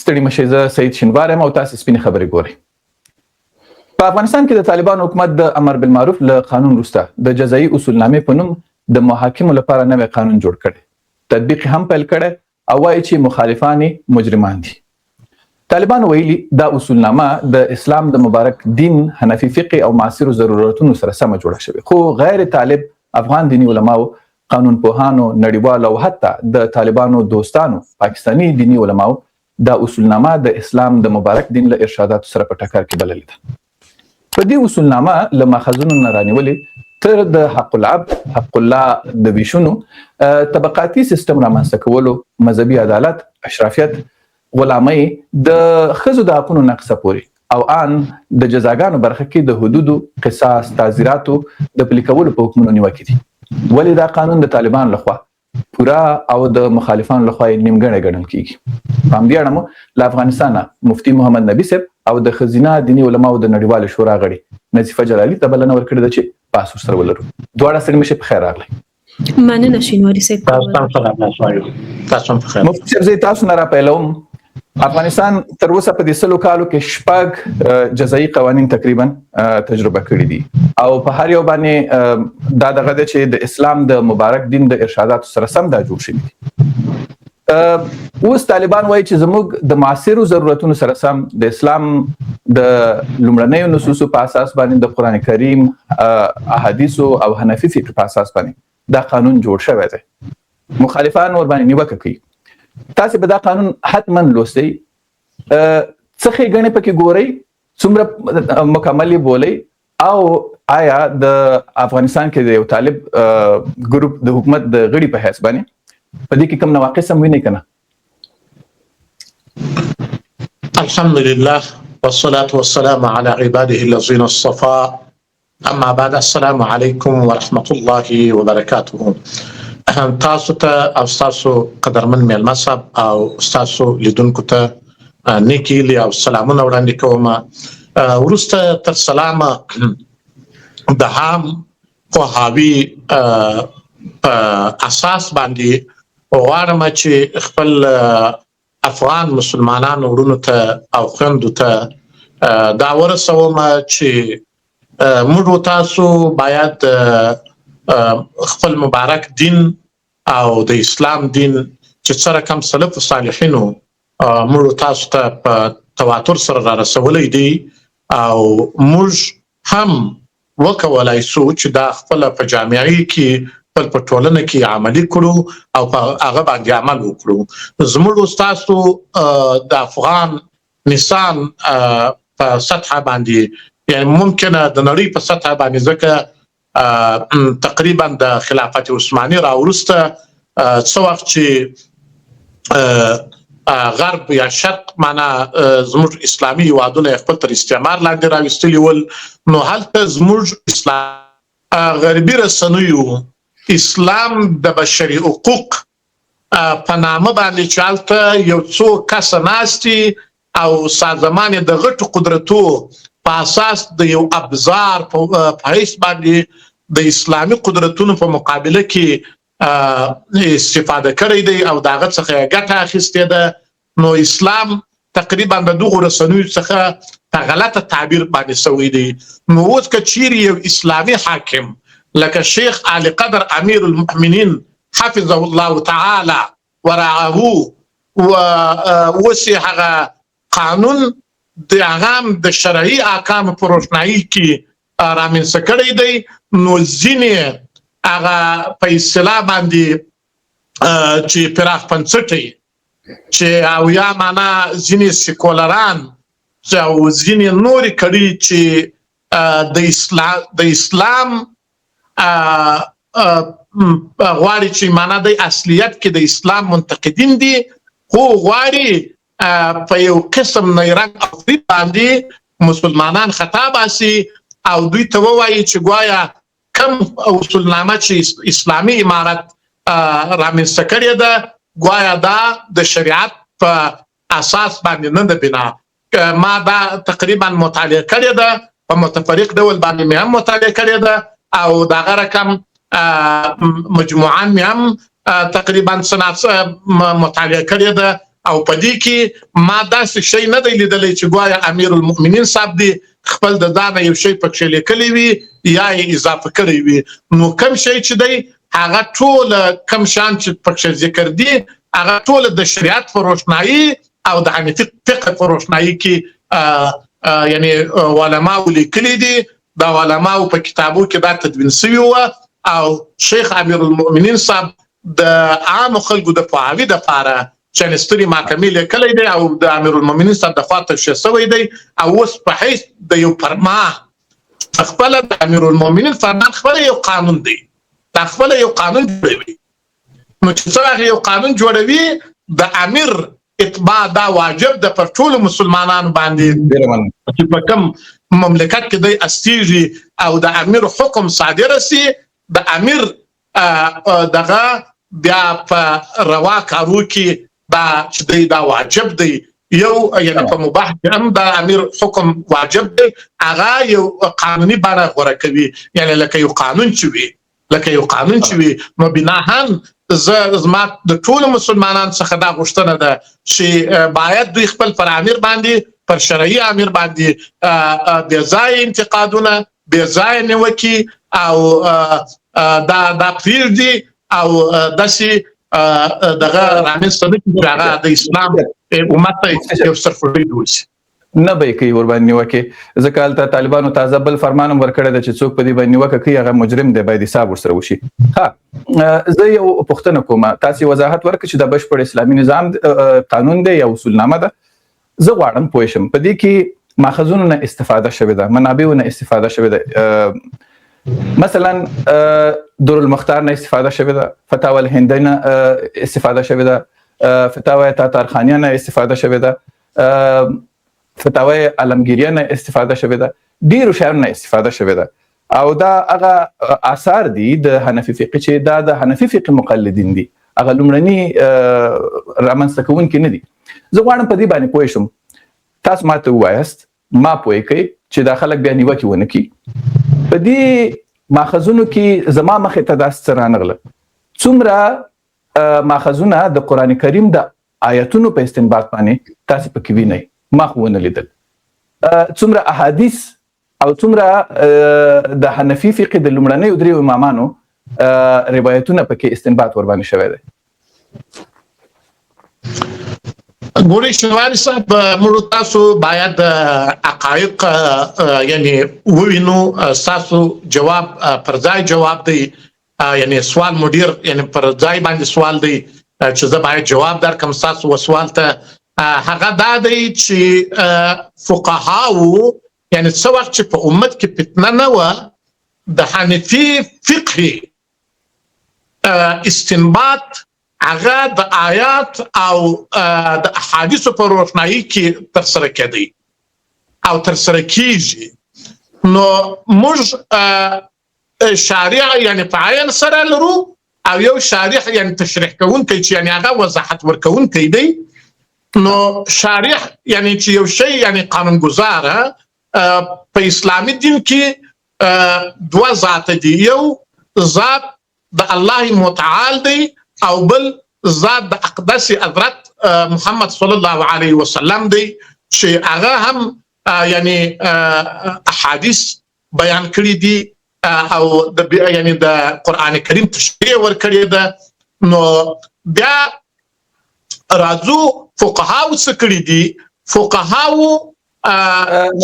ستړي مشئ، زه سعید شینوار یم او تاسو سپینې خبرې ګورئ. په افغانستان کې د طالبانو حکومت د امر بالمعروف له قانون وروسته د جزایي اصولنامې په نوم د محاکمو لپاره نوی قانون جوړ کړی، تطبیق هم پیل کړی او وایي چې مخالفان مجرمان دي. طالبانو ویلي دا اصولنامه د اسلام د مبارک دین، حنفي فقه او معاصرو ضرورتونو سره سمه جوړه شوې، خو غیر طالب افغان دیني علماو، قانون پوهانو، نړیوالو او حتی د طالبانو دوستانو پاکستاني دیني علماو دا اصولنامه د اسلام د مبارک دین له ارشاداتو سره په ټکر کې بللې ده. په دې اصولنامه له ماخذونو نه رانیولې تر د حق العبد، حق الله د ویشونو، طبقاتي سیستم رامنځته کولو، مذهبي عدالت، اشرافیت، غلامۍ، د ښځو د حقونو نقض پورې او ان د جزاګانو برخه کې د حدودو، قصاص، تعزیراتو د پلي کولو په حکمونو نیوکې دي. ولې دا قانون د طالبانو لخوا پورا او د مخالفانو لخوا نیمګړی ګڼل کیږي؟ په همدې اړه مو له افغانستانه مفتي محمد نبي صاحب او د ښځینه دیني علماو د نړیوالې شورا غړي نظیفه جلالي ته بلنه ورکړې ده چې بحث ورسره ولرو. دواړه ستړي مشئ، په خیر راغلی. مننه شینواري صاحب. مفتي صاحب، زه تاسو نه راپیلوم. افغانستان تر اوسه په دې 100 کالو کې 6 جزایي قوانین تقریبا تجربه کړي دي او په هر یو باندې دا دغه ده چې د اسلام د مبارک دین د ارشاداتو سره سم دا جوړ شوي دي. اوس طالبان وایي چې زموږ د معاصرو ضرورتونو سره سم د اسلام د لومړنیو نصوصو په اساس باندې د قرآن کریم، احادیثو او حنفي فقه په اساس باندې دا قانون جوړ شوی دی. مخالفان ور باندې نیوکه کوي. تاسو به دا قانون حتما لوستئ، څه ښېګڼې پکې ګورئ، څومره مکمل یې بولئ او آیا د افغانستان کې د یو طالب ګروپ د حکومت د غړي په حیث باندې په دې کې کوم نواقص هم وینئ که نه؟ الحمدلله والصلاة والسلام على عباده الذين اصطفى، اما بعد، السلام علیکم ورحمة الله وبرکاته. تاسو ته او تاسو قدرمن میلمه صاحب او تاسو لیدونکو ته نیکی هیلې او سلامونه وړاندې کوم. وروسته تر سلامه د عام پوهاوي په اساس باندې غواړم چې خپل افغان مسلمانانو ورونو ته او خویندو ته دا ورسوم چې موږ تاسو باید خپل مبارک دین او د اسلام دین چې څه رقم سلف صالحینو موږ تاسو ته په تواتر سره را رسولی دی او موږ هم وکولای شو چې دا خپل په جامعه کې، خپل په ټولنه کې عملي کړو او په هغه باندې عمل وکړو. زموږ تاسو د افغان نسان په سطح باندې، یعنی ممکنه د نړۍ په سطح باندې، ځکه تقریبا د خلافت عثماني راوروسته څه وخت چې غرب یا شرق معنا زموږ اسلامي هیوادونه خپل تر استعمار لاندې راوستلي ول، نو هلته زموږ اسلام غربي رسنیو اسلام د بشري حقوق په نامه باندې چې هلته یو څو کسه ناستي او سازمان د غټو قدرتو په اساس د یو ابزار په حیث باندې د اسلامي قدرتونو په مقابله کې استفاده کړی دی او د هغه څخه ګټه اخیستې ده. نو اسلام تقریبا د دغو رسنیو څخه په غلطه تعبیر باندې سوی دی. نو اوس که چیرې یو اسلامي حاکم لکه شیخ علي قدر امیر المؤمنین حفظه الله تعالی ورعاه وسې هغه قانون د هغه د شرعي احکامو په روښنایي کې رامنځته کړی دی، نو ځینې هغه په اصطلاح باندې چې پراخ پنځټی چې او یا معنا ځینې سیکولران او ځینې نورې کړي چې د اسلام غواړي چې معنا د اصلیت کې د اسلام منتقدین دي، خو غواړي په یو قسم نیرنګ او فریب باندې مسلمانان خطا باسي او دوی ته ووایي چې ګوایا کم اصولنامه چې اسلامي امارت رامنځته کړې ده، ګوایا دا د شریعت په اساس باندې نه ده بنا. ما دا تقریبا مطالعه کړې ده، په متفرق ډول باندې مې هم مطالعه کړې ده او دغه رقم مجموعاً مې هم تقریبا سنات مطالعه کړې ده او په دې کې ما داسې شی نه دی لیدلی چې ګوایا امیر المؤمنین صاحب دی خپل د ځانه یو شی پکې لیکلی وي یا یې اضافه کړی وي. نو کوم شی چې دی هغه ټول کوم شان چې پکې ذکر دي هغه ټول د شریعت په روشنایي او د حنفي فقه په روشنایي کې یعنی علماء لیکلي دي. دا علماء په کتابو کې دا تدوین شوی و او شیخ امیر المؤمنین صاحب د عام خلکو د پوهاوي لپاره چې نستري محکمې لیکلی دی او د امیر المؤمنین صاحب د خوا تشریح شوی دی او اوس په حیث د یو فرما خپل د امیر المؤمنین فرمان خپل یو قانون دی. دا خپل یو قانون جوړوي. نو چې څنګه یو قانون جوړوي د امیر اتباع دا واجب د پر ټولو مسلمانانو باندې چې په کوم مملکت کې د استیږي او د امیر حکم صادر سي د امیر دغه بیا په روا کارو کې دا چې دا واجب دی یو یعنی په مباح کې هم د امیر حکم واجب دی هغه یو قانوني بڼه غوره کوي یعنی لکه یو قانون چې وي نو بناهن زما د ټولو مسلمانانو څخه دا غوښتنه ده چې باید دوی خپل پر امیر باندې پر شرعي امیر باندې بې ځایه انتقادونه بې ځایه نیوکې او دا پرېږدي او داسې دغه رامنځته نه کړي چې هغه د اسلام امت ته یو سرخوږی وشي. نه به کوي ور باندې نیوکه ځکه هلته طالبانو تازه بل فرمان هم ورکړی دی چې څوک په دې باندې نیوکه کوي هغه مجرم دی باید حساب ورسره وشي. زه یو پوښتنه کوم تاسو وضاحت ورکړئ چې د بشپړ اسلامي نظام قانون دی یا اصولنامه ده. زه غواړم پوه شم په دې کې ماخذونو نه استفاده شوې ده منابعو نه استفاده شوې ده مثلا دور المختار نه استفاده شوې ده فتاوی الهندی نه استفاده شوې ده فتاوی تاتارخانیه نه استفاده شوې ده فتاوی علمگیریه نه استفاده شوې ده ډیرو شیانو نه استفاده شوې ده او دا هغه آثار دي د حنفي فقه چې دا د حنفي فقه مقلدین دي هغه لومړني رامنځته کوونکي نه دي. زه غواړم په دې باندې پوه شم تاسو ماته ووایاست ما پوه کړئ چې دا خلک بیا نیوکې ونه کړي په دې ماخذونو کې زما مخې ته داسې څه رانغله څومره ماخذونه د قرآن کریم د آیتونو په استنباط باندې تاسو پکې وینئ ما خو ونه لیدل څومره احادیث او څومره د حنفي فقه د لومړنیو درې امامانو روایتونه پکې استنباط ور باندې شوی دی. ګورئ شنواري صاحب موږ تاسو باید حقایق یعنی ووینو تاسو جواب پر ځای جواب دی یعنی سوال مدیر یعنی پر ځای باندې سوال دی چې زه باید جواب درکړم تاسو سوال ته هغه دا دی چې فقهاو یعنی څه وخت چې په امت کې فتنه نه وه د حنفي فقه استنباط هغه د آیات او د احادیثو په روشنایي کې ترسره کېدی او ترسره کیږي. نو موږ شارع یعنی په عین سره لرو او یو شارع یعنی تشریح کوونکی چې یعنی هغه وضاحت ورکوونکی دی. نو شارع یعنی چې یو شی یعنی قانونګذاره په اسلامي دین کې دوه ذات دي یو ذات د الله متعال دی او بل ذات د اقدس حضرت محمد صلی الله علیه وسلم دی چې هغه هم یعنی احادیث بیان کړي دي او د یعنی د قران کریم تشریح ورکړي ده. نو بیا راځو فقهاو څه کړي دي فقهاو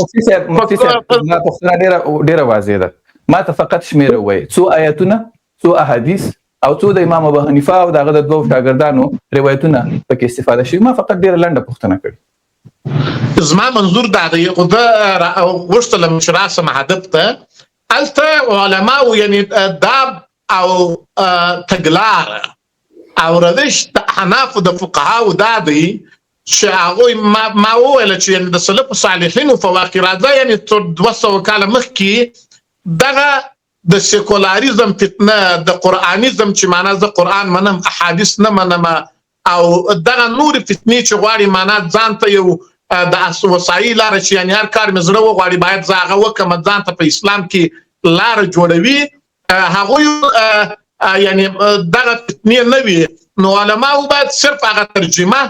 مفتي صاحب ما پوښتنه ډیره واضحه ده ما ته فقط شمیره وای څو آیاتونه څو احادیث او څو د امام ابو حنیفه او دغه د دوه شاګردانو روایتونه پکې استفاده شي ما فقط ډیره لنډه پوښتنه کړې. زما منظور دا دی خو دا غوښتل چې راسم هدف ته الته علماء یعنی داب او تګلار او روش د حنافو د فقهاو دا دی چې هغوی ما وویل چې د سلف صالحینو په واقع راځه یعنی تر 200 کاله مخکې دغه د سیکولاریزم فتنه د قرآنیزم چې معنا زه قرآن منم احادیث نه منم او دغه نور فتنې چې غواړي معنا ځان ته یو د وسایل لاره چې یعنی هر کار مې زړه وغواړي باید زه هغه وکړم ځان ته په اسلام کې لاره جوړوي هغوی یعنی دغه فتنې نه وي. نو علماو باید صرف هغه ترجمه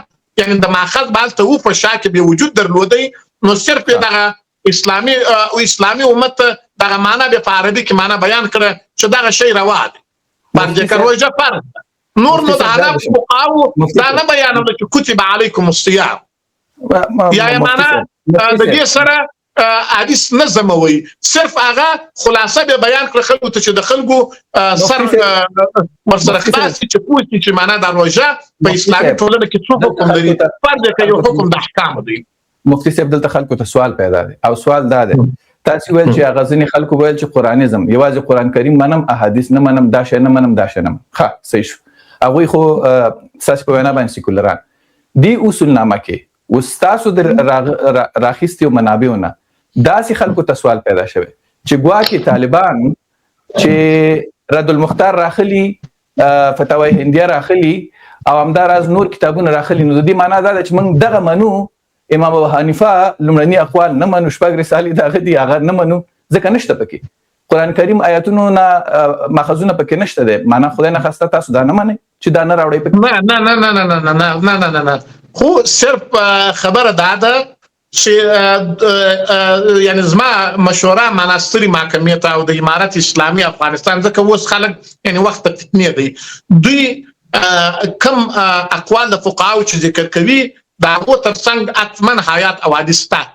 یعنی د ماخذ بالته و په شا کې به وجود درلودي نو صرف دغه اسلامي امت دغه معنا به په عربي کې معنا بیان کړه چې دغه شی روا دی باندې کروجه فرض نور نو د عرب فقهاو دا نه بیانوي چې کتب علیکم الصيام یا معنا د دې سره حدیث نظم وي صرف هغه خلاصه به بیان کړ خلکو ته چې د خلکو سر ورسره خلاص چې پوښتنه چې معنا د روزه په اسلامي ټولنه کې څه حکم لري فرض کې یو حکم د احکام دی مفتي صاحب دلته خلکو ته سوال پیدا دی او سوال دا دی تاسو ویل چې هغه ځینې خلکو ویل چې قرآنیزم یوازې قرآن کریم منم احادیث نه منم دا شی نه منم دا شی نه منم ښه صحیح شو هغوی خو ستاسو په وینا باندې سیکولران دې اصولنامه کې اوس تاسو د راخیستیو منابعونه داسې خلکو ته سوال پیدا شوی چې ګواکې طالبان چې رد المختار راخلي فتاوی هندیه راخلي او همداراز نور کتابونه راخلي نو د دې معنا دا ده چې موږ دغه منو امام ابو حنیفه لومړني اقوال نه منو شپږ رسالې دغه دي هغه نه منو ځکه نشته پکې قرآن کریم آیاتونو نه ماخذونه پکې نشته دی معنا خدای نه خواسته تاسو دا نه منئ چې دا نه راوړئ پکې نه خو صرف خبره دا ده چې یعنی زما مشوره مناستري محکمې ته او د امارت اسلامي افغانستان ځکه اوس خلک یعنی وخت فتنې دی دوی کم اقوال د فقهاو چې ذکر کوي دا هغو ترڅنګ حتما حیات او حدیث ته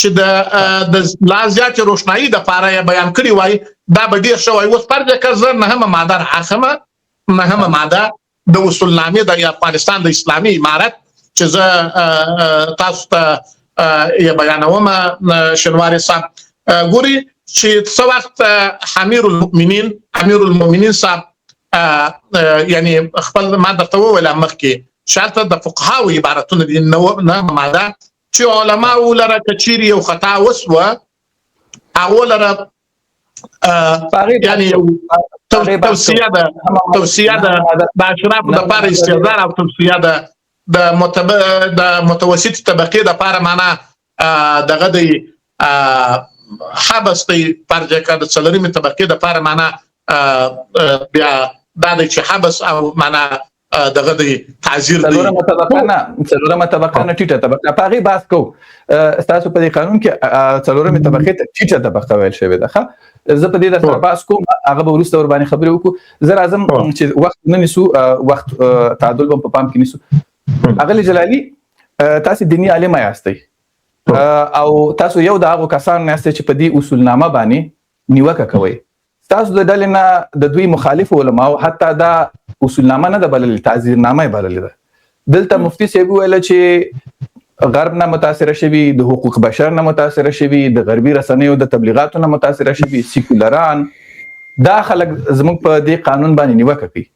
چې د لا زیاتې روښنایي دپاره یې بیان کړي وای دا به ډېر ښه وای اوس فرض کړه زه نهمه ماده راخمه نهمه ماده د اصولنامې د افغانستان د اسلامي امارت چې زه تاسو ته یا بیانوم شنواری صاحب ګوري چې څو وخت امیر المؤمنین صاحب یعنی خپل ما درته وویل مخکې شاته د فقهاو عبارتونه دي نه ماده چې علما ولره کچيري او خطا وسوه هغه لره یعنی توصیه د اشراف د لپاره استعداد او توصیه د متوسط طبقه د لپاره معنا دغه د حبس دی پرځکه د څلورمې طبقه د لپاره معنا بیا د چې حبس او معنا دغه د تعزیر دی څلورمه طبقه نه ټیټه طبقه په هغه بحث کوو تاسو په دې قانون کې څلورمه طبقه ته ټیټه طبقه ویل شوی ده زه په دې درته بحث کوم هغه به وروسته ور باندې خبرې وکړو زه راځم چې وخت نه نیسو وخت تعادل په پام کې نیسو اغلی جلالی تاسو دینی عالم یاستئ او تاسو یو د هغو کسان یاستئ چې په دې اصولنامه باندې نیوکه کوئ تاسو د ډلې نه د دوی مخالف علماء حتی دا اصولنامه نه ده بللې تعزیرنامه یې بللې ده دلته مفتي صاحب ویل چې غرب نه متاثره شوي د حقوق بشر نه متاثره شوي د غربي رسنیو د تبلیغاتو نه متاثره شوي سیکولران دا خلک زموږ په دې قانون باندې نیوکه کوي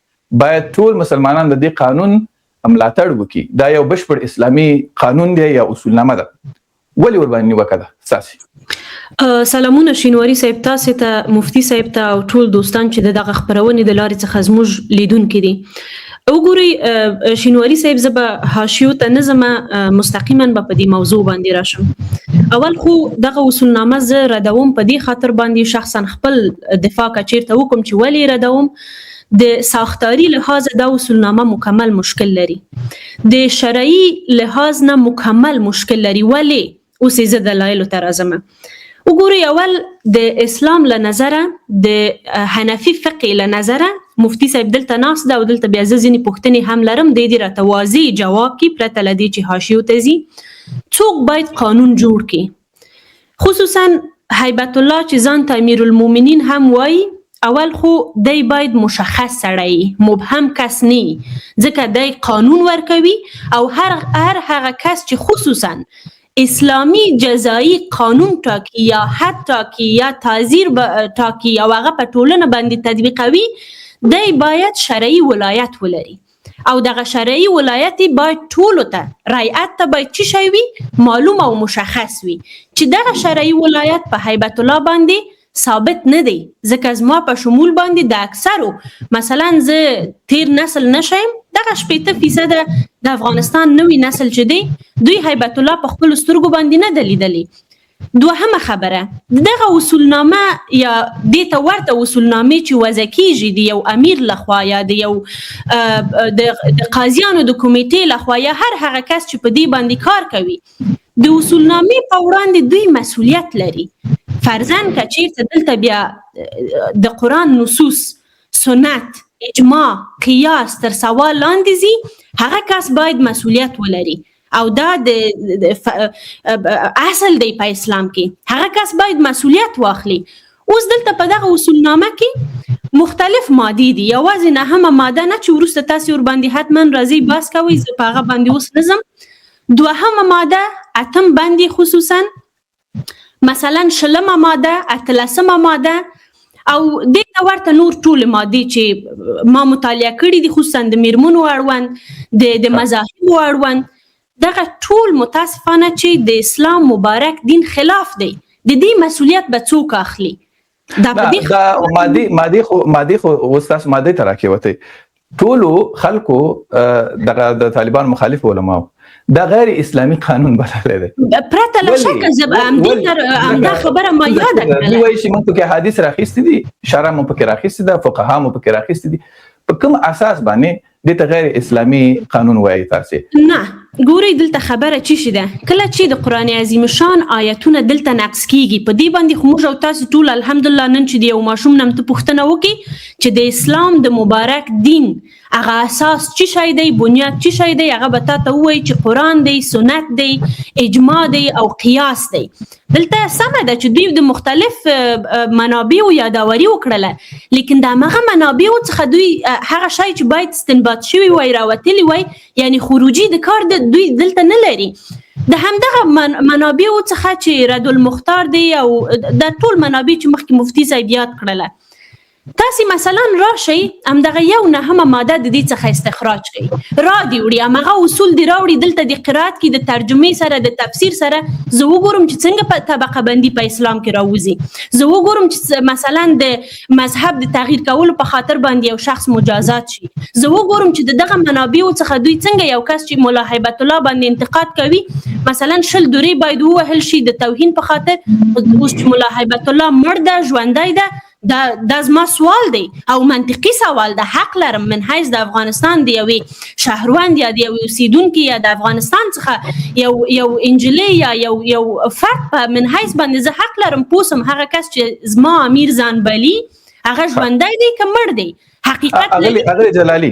باید ټول مسلمانان د دې قانون ملاتړ وکړي دا یو بشپړ اسلامي قانون دی یا اصولنامه ده ولې ور باندې نیوکه ده ساسي سلامونه شینواری صاحب تاسو ته مفتي صاحب ته او ټول دوستان چې دغه خبرونه د لارې څخه زموږ لیدونکو دي وګورئ شینواری صاحب زبه حاشیو ته نظم مستقیما په دې موضوع باندې راشم اول خو دغه اصولنامه زه ردوم په دې خاطر باندې شخصا خپل دفاع کچیرته وکم چې ولې ردوم د ساختاری لحاظ دا اصولنامه مکمل مشکل لري د شرعي لحاظ نه مکمل مشکل لري ولی اوس زه دلایل ته راځم وګورئ اول د اسلام له نظره د حنفي فقه له نظره مفتي صاحب دلته ناس دا او دلته بیا ځینې پوښتنې هم لرم د دې راته واضح جواب کې پرته له دې چې حاشیو ته ځي څوک باید قانون جوړ کړي خصوصا هیبت الله چې ځان ته امیر المؤمنین هم وایي اول خو دی باید مشخص سړی مبهم کس نه ځکه دی قانون ورکوي او هر هغه کس چې خصوصا اسلامی جزایی قانون ټاکي یا حد ټاکي یا تعزیر ټاکي او هغه په ټولنه باندې تطبیقوي دی باید شرعي ولایت ولري او دغه شرعي ولایت باید ټولو ته رعایت ته باید څه شی وي معلوم او مشخص وي چې دغه شرعي ولایت په هیبت الله باندې ثابت نه دی ځکه زما په شمول باندې د اکثرو مثلا زه تیر نسل نشم دغه 80% د افغانستان نوی نسل چې دی دوی هیبت الله په خپل سترګو باندې نه دلیدلی دوهمه خبره دغه اصولنامه یا د ته ورته اصولنامه چې وضع کیږي د یو امیر لخوا یا د یو د قاضیانو د کمیټې لخوا یا هر هغه کس چې په دې باندې کار کوي د اصولنامه په وړاندې دوی مسؤلیت لري. فرضاً که چیرته دلته بیا د قرآن نصوص، سنت، اجماع، قیاس تر سوال لاندې ځي، هغه کس باید مسؤلیت ولري او دا د اصل دی په اسلام کې، هغه کس باید مسؤلیت واخلي. اوس دلته په دغه اصولنامه کې مختلف مادې دي، یوازې نهمه ماده نه چې وروسته تاسې ورباندې حتما راځي بحث کوئ، زه په هغه باندې اوس نه ځم. دوهمه ماده، اتم باندې خصوصا، مثلا شلمه ماده، اتلسمه ماده او دې ته ورته نور ټول مادې چې ما مطالعه کړي دي، خصوصا د میرمنو اړوند، د مذاهبو اړوند، دغه ټول متاسفانه چې د اسلام مبارک دین خلاف دی. د دې مسؤلیت به څوک اخلي؟ دا مادي خو استاد مادي ته راکوي ټولو خلکو د طالبان مخالف علماء دا غیر اسلامی قانون بللی دی پرته له شکه. زه همدا خبره ما یاده کړله، دوی وایي چې موږ پکې حدیث راخیستي دي، شرع مو پکې راخیستي ده، فقها مو پکې راخیستي دي، په کوم اساس باندې دې ته غیر اسلامی قانون وایي تاسې؟ نه ګورئ، دلته خبره چی شي ده، کله چې د قرآن عظیم شان آیتونه دلته نقص کیږي، په دې باندې خو موږ او تاسې ټول الحمدلله نن چې د یو ماشوم نه ته پوښتنه وکړي چې د اسلام د مبارک دین هغه اساس چی شی دی، بنیاد چی شی دی، هغه به تاته ووایي چې قرآن دی، سنت دی، اجماع دی او قیاس دی. دلته سمه ده چې دوی د مختلف منابعو یاداوري وکړله، لیکن د همغه منابعو څخه دوی هغه شی چې باید استنباط شوی وای، راوتلی وای، یعنی خروجي د کار دوی دلته نه لري. د همدغه منابعو څخه چې رد المختار دی او د ټول منابع چې مخکې مفتي صاحب یاد کړله، تاسې مثلا راشئ همدغه یو نهمه ماده د دې څخه استخراج کړئ، را دې وړي همغه اصول دې راوړي دلته د قرائت کې د ترجمې سره د تفسیر سره، زه وګورم چې څنګه په طبقه بندي په اسلام کې راوځي، زه وګورم چې مثلا د مذهب د تغییر کولو په خاطر باندې یو شخص مجازات شي، زه وګورم چې د دغه منابعو څخه دوی څنګه یو کس چې ملا هیبت الله باندې انتقاد کوي مثلا 10 دورې باید ووهل شي د توهین په خاطر، اوس چې ملا هیبت الله مړ ده ژوندی ده، دا زما سوال دی او منطقي سوال ده، حق لرم من حیث د افغانستان د یوې شهروند یا د یوې اوسیدونکي یا د افغانستان څخه یو انجلۍ یا یو فرد په من حیث باندې زه حق لرم پوسم هغه کس چې زما امیر ځان بلي هغه ژوندی دی که مړ دی، حقیقت لري. اغلی جلالي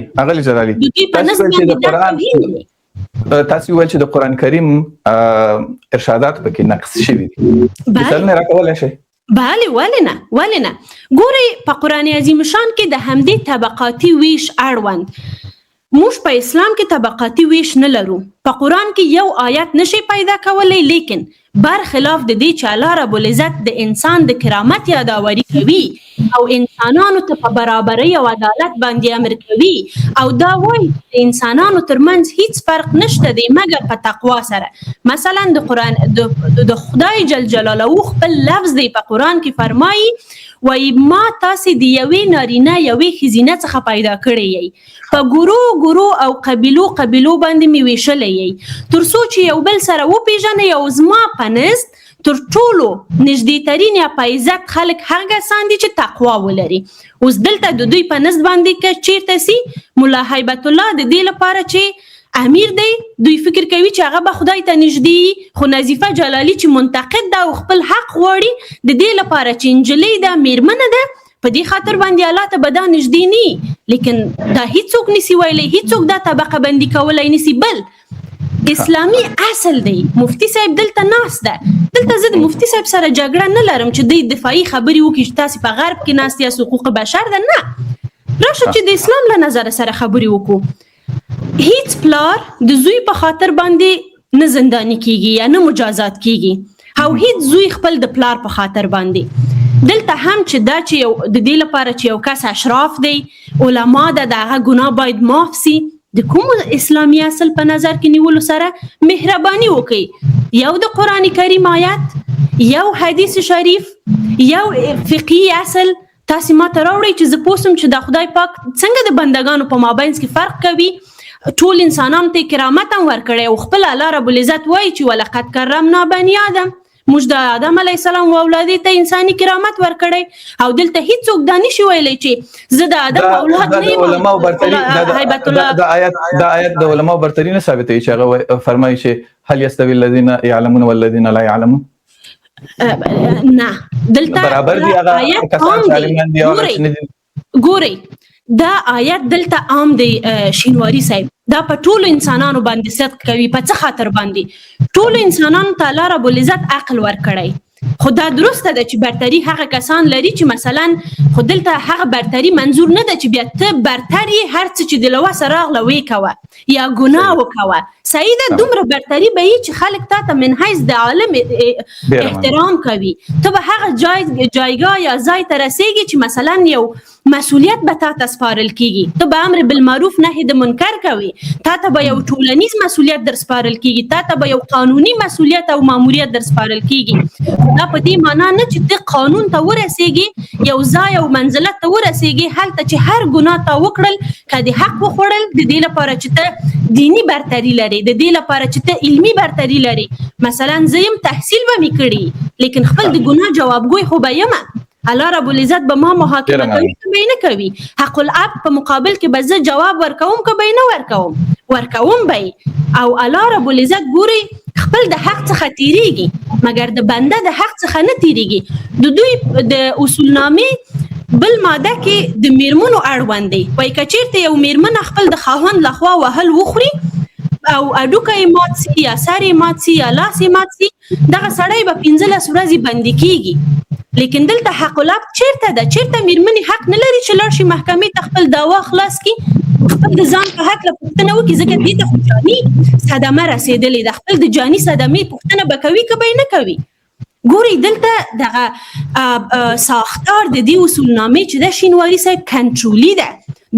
تاسو ویل چې د قرآن کریم ارشادات پکې نقص شوي دي، مثالونه راکولی شئ؟ بله، ولې نه. ګورئ په قرآن عظیم شان کې د همدې طبقاتي ویش اړوند موږ په اسلام کې طبقاتي ویش نه لرو. په قرآن کې یو آیت نشي پیدا کولی، لیکن برخلاف د دې چې الله رب العزت د انسان د کرامت یاداوري کوي او انسانانو ته په برابرۍ او عدالت باندې امر کوي او دا وایي د انسانانو ترمنځ هیڅ فرق نشته دی مګر په تقوا سره. مثلا د قرآن د خدای جل جلاله خپل لفظ دی په قرآن کې فرمایي وایي ما تاسې د یوې نارینه یوې ښځینه څخه پیدا کړی یی، په ګروه او قبیلو باندې مې ویشلی یی، تر څو چې یو بل سره وپیژنئ او زما په نزد تر ټولو نږدې ترین یا په عزت خلک هغه کسان دي چې تقوا ولري. اوس دلته د دوی په نزد باندې که چیرته سي ملا هیبت الله د دې لپاره چې امیر دی، دوی فکر کوي چې هغه به خدای ته نږدې، خو نظیفه جلالي چې منتقد ده او خپل حق غواړي د دې لپاره چې نجلۍ ده، میرمنه ده، په دې خاطر باندې الله ته به دا نږدې نه، لیکن دا هیڅوک نسی ویلی، هیڅوک دا طبقه بندي کولی نسی. بل اسلامي اصل دی. مفتی صاحب دلته ناست ده، دلته زه د مفتی صاحب سره جګړه نه لرم چې دوی دفاعي خبرې وکړي چې تاسې په غرب کې ناست یاست حقوق بشر ده، نه، راشه چې د اسلام له نظره سره خبرې وکړو. هیڅ پلار د زوی په خاطر باندې نه زندانی کیږي یا نه مجازات کیږي او هیڅ زوی خپل د پلار په خاطر باندې. دلته هم چې دا چې د دې لپاره چې یو کس اشراف دی، علما ده، د هغه ګناه باید معاف سي، د کوم اسلامي اصل په نظر کې نیولو سره مهرباني وکړي، یو د قرآن کریم آیت، یو حدیث شریف، یو فقهي اصل تاسې ما ته راوړئ چې زه پوه سم چې د خدای پاک څنګه د بندګانو په مابینځ کې فرق کوي، ټول انسانانو ته کرامت هم ورکړی او خپل الله رب العزت وایي چې ولقد کرمنا بني آدم، موږ د آدم علیه السلام اولادې ته انساني کرامت ورکړی او دلته هیڅوک دا نشي ویلی چې زه د آدم اولاد نه یم. دا آیت د علماو برتري نه ثابتوي چې هغه فرمایي چې هل یستوي الذین یعلمون والذین لا یعلمون؟ نه، دلته برابر دي هغه کسان چې عالمان دي او هغه چې نه دي. ګورئ دا آیت دلته عام دی شینواری صاحب، دا په ټولو انسانانو باندې صدق کوي. په څه خاطر باندې؟ ټولو انسانانو ته الله رب العزت عقل ورکړی، خو دا درسته ده چې برتري هغه کسان لري چې مثلا خو دلته هغه برتري منظور نه ده چې بیا ته برتر یې هر څه چې د له وسه راغله ویې کوه یا ګناه وکوه. صحیح ده، دومره برتري به وي چې خلک تا ته من حیث د عالم احترام کوي. ته به هغه جایګاه یا ځای ته رسېږي چې مثلا یو مسؤلیت به تا ته سپارل کیږي، ته به امر بالمعروف نهي د منکر کوي، تا ته به یو ټولنیز مسؤلیت در سپارل کیږي، تا ته به یو قانوني مسؤلیت او ماموریت در سپارل کیږي. دا په دې معنا نه چې ته قانون ته ورسېږي، یو ځای او منزلت ته ورسېږي هلته چې هر ګناه تا وکړل که د حق وخوړل د دې لپاره چې ته دینی برتري لري، د دې لپاره چې ته علمي برتري لري. مثلا زه یم تحصیل به مې کړي لیکن خپل د ګناه جوابګوی خو به یمه، الله رب العزت به ما محاکمه کوي که به نه کوي. حق العبد په مقابل کې به زه جواب ورکوم که به نه ورکوم به. او الله رب العزت ګوري خپل د حق څخه تیریږي مګر د بنده د حق څخه نه تیریږي. د دوی د اصولنامې بل ماده کې د میرمنو اړوند دی، وایي که چیرته یو میرمن خپل د خاوند لخوا وهل وخوري او اډوکی مات سي یا سر مات سي یا لاس مات سي، دغه سړی به 15 ورځې بندي کیږي. لیکن دلته حق العبد چیرته ده؟ چیرته میرمنې حق نه لري چې لاړ شي محکمې ته خپل دعوا خلاص کړي، خپل د ځان په هکله پوښتنه وکړي؟ ځکه دې ته خو جاني صدمه رسېدلې ده، خپل د جاني صدمې پوښتنه به کوي که به یې نه کوي. ګورئ دلته دغه ساختار د دې اصولنامې چې د شینواري صاحب کنټرولي ده،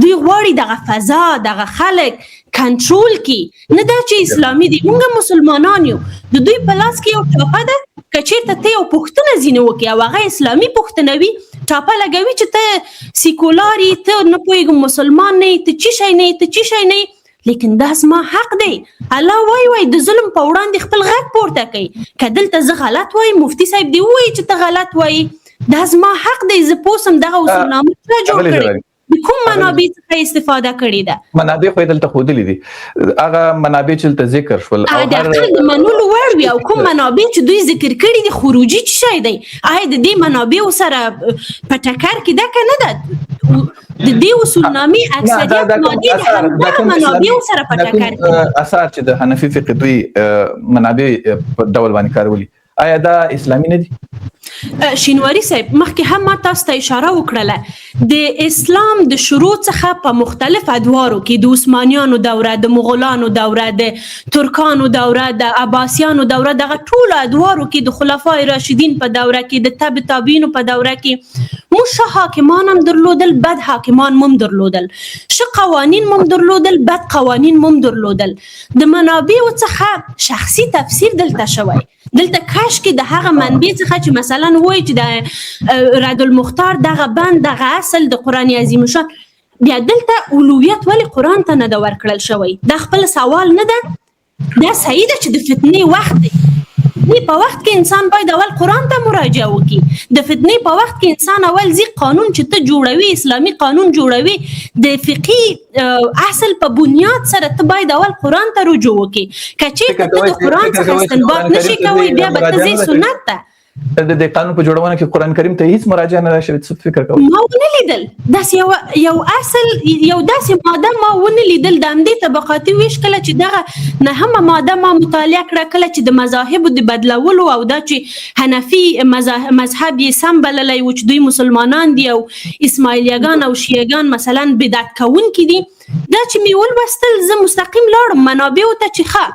دوی غواړي دغه فضا دغه خلک کنټرول کی. نه دا چې اسلامي دي، موږ مسلمانان یو، د دوی په لاس کې یو ټاپه ده، که چیرته ته یو پوښتنه ځینې وکړي او هغه اسلامي پوښتنه وي ټاپه لګوي چې ته سیکولار یې، ته نه پوهېږم مسلمان نه یې، ته څه شی نه یې، ته څه شی نه یې. لیکن دا زما حق دی. الله وایي د ظلم په وړاندې خپل غږ پورته کوي. که دلته زه غلط وایم مفتي صاحب دی ووایي چې ته غلط وایي، دا زما حق دی. زه پوه سم دغه اصولنامه چا جوړ کړی، د کوم منابع څخه استفاده کړې ده؟ منابع خو دلته ښودلي دي، هغه منابع چې دلته ذکر شول د عقل د منلو وړ وي. او کوم منابع چې دوی ذکر کړي دي خروجي څه شی دی؟ آیا د دې منابعو سره په ټکر کې ده که نه ده؟ د دې اصولنامې اکثریت مادي د همدغه منابعو سره په ټکر کې. اثار چې د حنفي فقه دوی منابع په ډول باندې کارولي، آیا دا اسلامي نه دي؟ شینواری صاحب مخکې هم ما تاسو ته اشاره وکړله، د اسلام د شروع څخه په مختلف ادوارو کې د عثمانیانو دوره، د مغولانو دوره، د ترکانو دوره، د عباسیانو دوره، دغه ټولو ادوارو کې د خلفای راشدین په دوره کې، د تبع تابعینو په دوره کې موږ ښه حاکمان هم درلودل، بد حاکمان هم درلودل، ښه قوانین هم درلودل، بد قوانین هم درلودل. د منابعو څخه شخصي تفسیر دلته شوی. دلته کاشکې د هغه منبع څخه چې مثلا وایي چې د رد المختار دغه بند دغه اصل د قرآن عظیم شان، بیا دلته اولویت ولې قرآن ته نه ده ورکړل شوی؟ دا خپل سوال نه ده؟ دا صحیح ده چې د فتنې وخت دی، په وخت کې انسان باید اول قرآن ته مراجعه وکړي. د فتنې په وخت کې انسان اول ځي قانون چې ته جوړوي، اسلامي قانون جوړوي، د فقهي اصل په بنیاد سره ته باید اول قرآن ته رجوع وکړي. که چېرته ته د قرآن څخه استنباط نشي کولی بیا به ته ځې سنت ته. د قانون په جوړونه کې قرآن کریم ته هیڅ مراجعه نه ده شوې. څه فکر کوئ؟ ما ونه لیدل داسې یو اصل، یو داسې ماده ما ونه لیدل. د همدې طبقاتي ویش کله چې دغه نهمه ماده ما مطالعه کړه، کله چې د مذاهبو د بدلولو او دا چې حنفي مذهب یې سم بللی و چې دوی مسلمانان دي او اسماعیلیګان او شیعګان مثلا بدعت کوونکي دي، دا چې مې ولوستل زه مستقیم لاړم منابعو ته چې ښه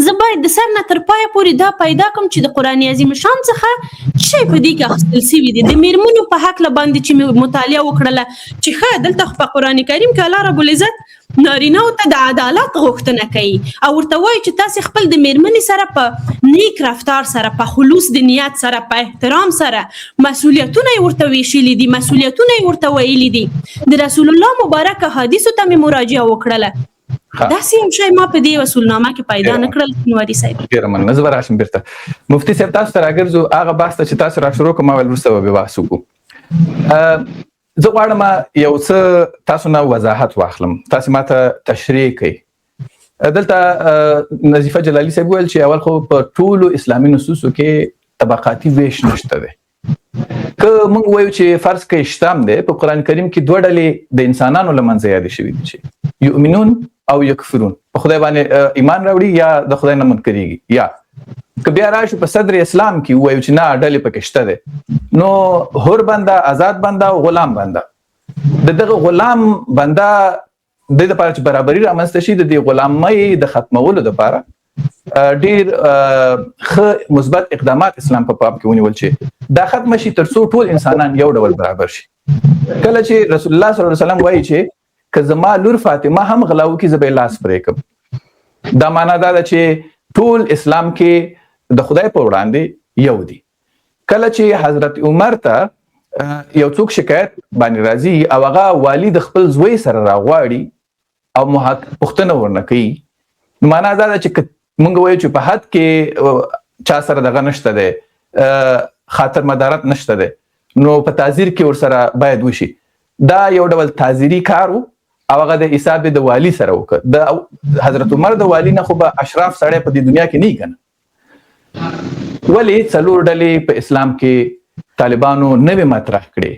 زه باید د سر نه تر پایه پورې دا پیدا کړم چې د قرآن عظیم شان څخه څه شی په دې کې اخیستل سوي دي. د میرمنو په هکله باندې چې مې مطالعه وکړله چې ښه دلته خو په قرآن کریم کې الله رب العزت نارینه‌و ته د عدالت غوښتنه کوي او ورته وایي چې تاسې خپل د میرمنې سره په نیک رفتار سره، په خلوص د نیت سره، په احترام سره مسؤلیتونه یې ورته ویشلي دي، مسؤلیتونه یې ورته ویلي دي. د رسول الله مبارک حدیثو ته مې مراجعه وکړله داسې یو شی ما په دې اصولنامه کې پیدا نه کړل شینواري صاحب. ډیره مننه. زه به راشم بیرته. مفتي صاحب تاسو ته راګرځو هغه بحث ته چې تاسو را شروع کوم ول وروسته به بحث وکړو. زه غواړم یو څه تاسو نه وضاحت واخلم. تاسو ماته تشریح کړئ. دلته نظیفه جلالی صاحب ویل چې اول خو په ټولو اسلامي نصوصو کې طبقاتي ویش نشته دی. که موږ وایو چې فرض کې شتام دی په قران کریم کې دوه ډلې د انسانانو لمنځه یاد شوي دي چې یؤمنون او یکفرون، په خدای باندې ایمان راوړي یا د خدای نه منکرېږي. یا که بیا راشو په صدر اسلام کې وایو چې نه ډلې پکې شته دی، نو حر بنده، آزاد بنده او غلام بنده. دغه غلام بنده د لپاره چې برابرۍ رامنځته شي، د غلامۍ د ختمولو لپاره ډیر ښه مثبت اقدامات اسلام په پام کې ونیول چې دا ختم شي ترڅو ټول انسانان یو ډول برابر شي. کله چې رسول الله صلی الله علیه وسلم وایي چې که زما لور فاطمه هم غلاو کې زبې لاس پرې کوم، دا معنا دا ده چې ټول اسلام کې د خدای په وړاندې یو دي. کله چې حضرت عمر ته یو څوک شکایت باندې راځي او هغه والي د خپل زوی سره راغواړي او پوښتنه ورنه کوي، نو معنا دا ده چې مونږ وایو چې په حد کې چا سره دغه نشته دی، خاطر مدارت نشته دی، نو په تعزیر کې ورسره باید وشي. دا یو ډول تعزیری کار و او هغه د حساب د والی سره وکړ. د حضرت عمر د والی نه خو به اشراف سړی په دې دنیا کې نه کنه. ولی څلور ډلې په اسلام کې طالبانو نوې مطرح کړي.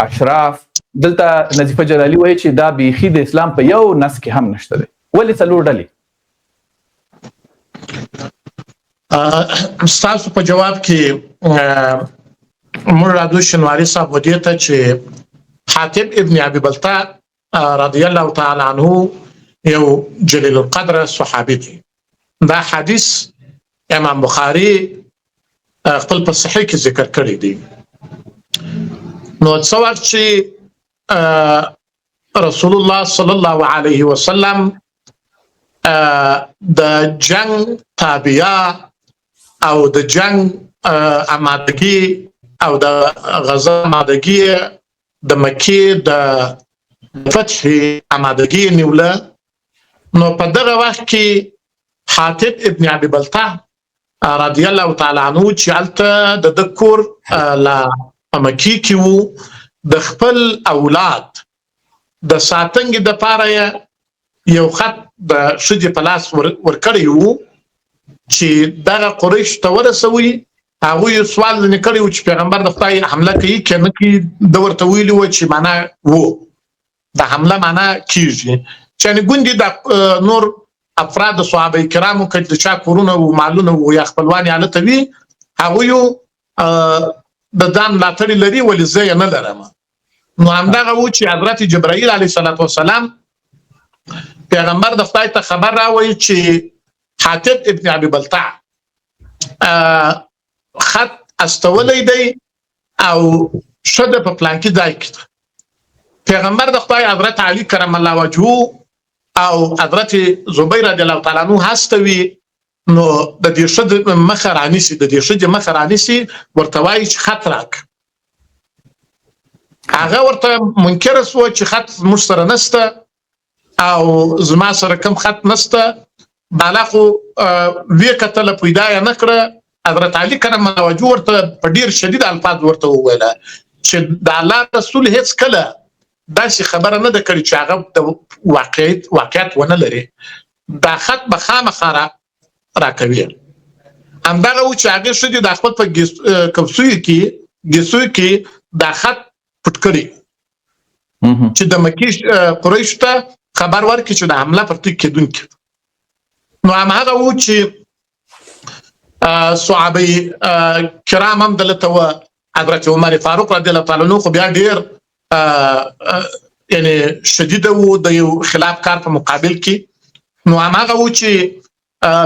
اشراف دلته نظیفه جلالی وایي چې دا بیخي د اسلام په یو نس کې هم نشته دی. ولی څلور ډلې؟ ستاسو په جواب کې موږ راځو شینواري صاحب ودی ته چې حاتب ابن ابي بلتع رضی الله تعالی عنه یو جلیل القدر صحابي دی. دا حدیث امام بخاری خپل په صحیح کې ذکر کړی دی. نو څو وخت چې رسول الله صلی الله علیه وسلم د جنگ تابعه او د جنگ آمادگی او د غزا آمادگی د مکی د فتح آمادگی نیوله. نو په دغه وخت کې حاتب ابن ابي بلتع رضی الله تعالی عنه چې الته د کور لا مکی کې وو، د خپل اولاد د ساتنګ د پاره یو خط د شجې په لاس ورکړی وو چې دغه قریش ته ورسوي. هغه یو سوال نه کړی و چې پیغمبر د خدای حمله کوي کنه کې د ورته ویلو چې معنا وو د حمله معنا کیږي چې ګوندې د نور افراد صحابه کرامو کې د چا کورونه او مالونه او یا خپلوان حالت وی هغه یو د ځان لاتړي لري ولې زه نه لرم. نو همدغه و چې حضرت جبرائیل علیه السلام پیغمبر د خدای ته خبر راوړي چې حاتب ابن ابي بلتع خط استولې دی او شده په پلان کې ځای کړ. پیغمبر د خدای حضرت علی کرم الله وجهه او حضرت زبیر رضی الله تعالی عنہ هستوي. نو د دې شده مخ رانیسي ورته وایي چې خط راک. هغه ورته منکر سو چې خط موږ سره نشته او زما سره کوم خط نشته. بالا خو وی کتل پیدا نه کړ. حضرت علی کرم الله وجهه ورته په ډیر شدید الفاظ ورته وویل چې د الله رسول هیڅ کله داسې خبره نه ده کړې چې هغه د واقعیت ونه لري. دا خط به خامخا راکوي. همدغه و چې هغه شدید د خپل په ګیسوی کې دا خط پټ کړی چې د مکی قریش ته خبر ورکړي چې د حمله پر تک کېدونکي. نو هغه و چې صحابه کرام هم دلته و حضرت عمر فاروق رضی الله تعالی عنہ خو بیا ډیر یعنی شدید وو د یو خلاف کار په مقابل کې. نو هغه و چې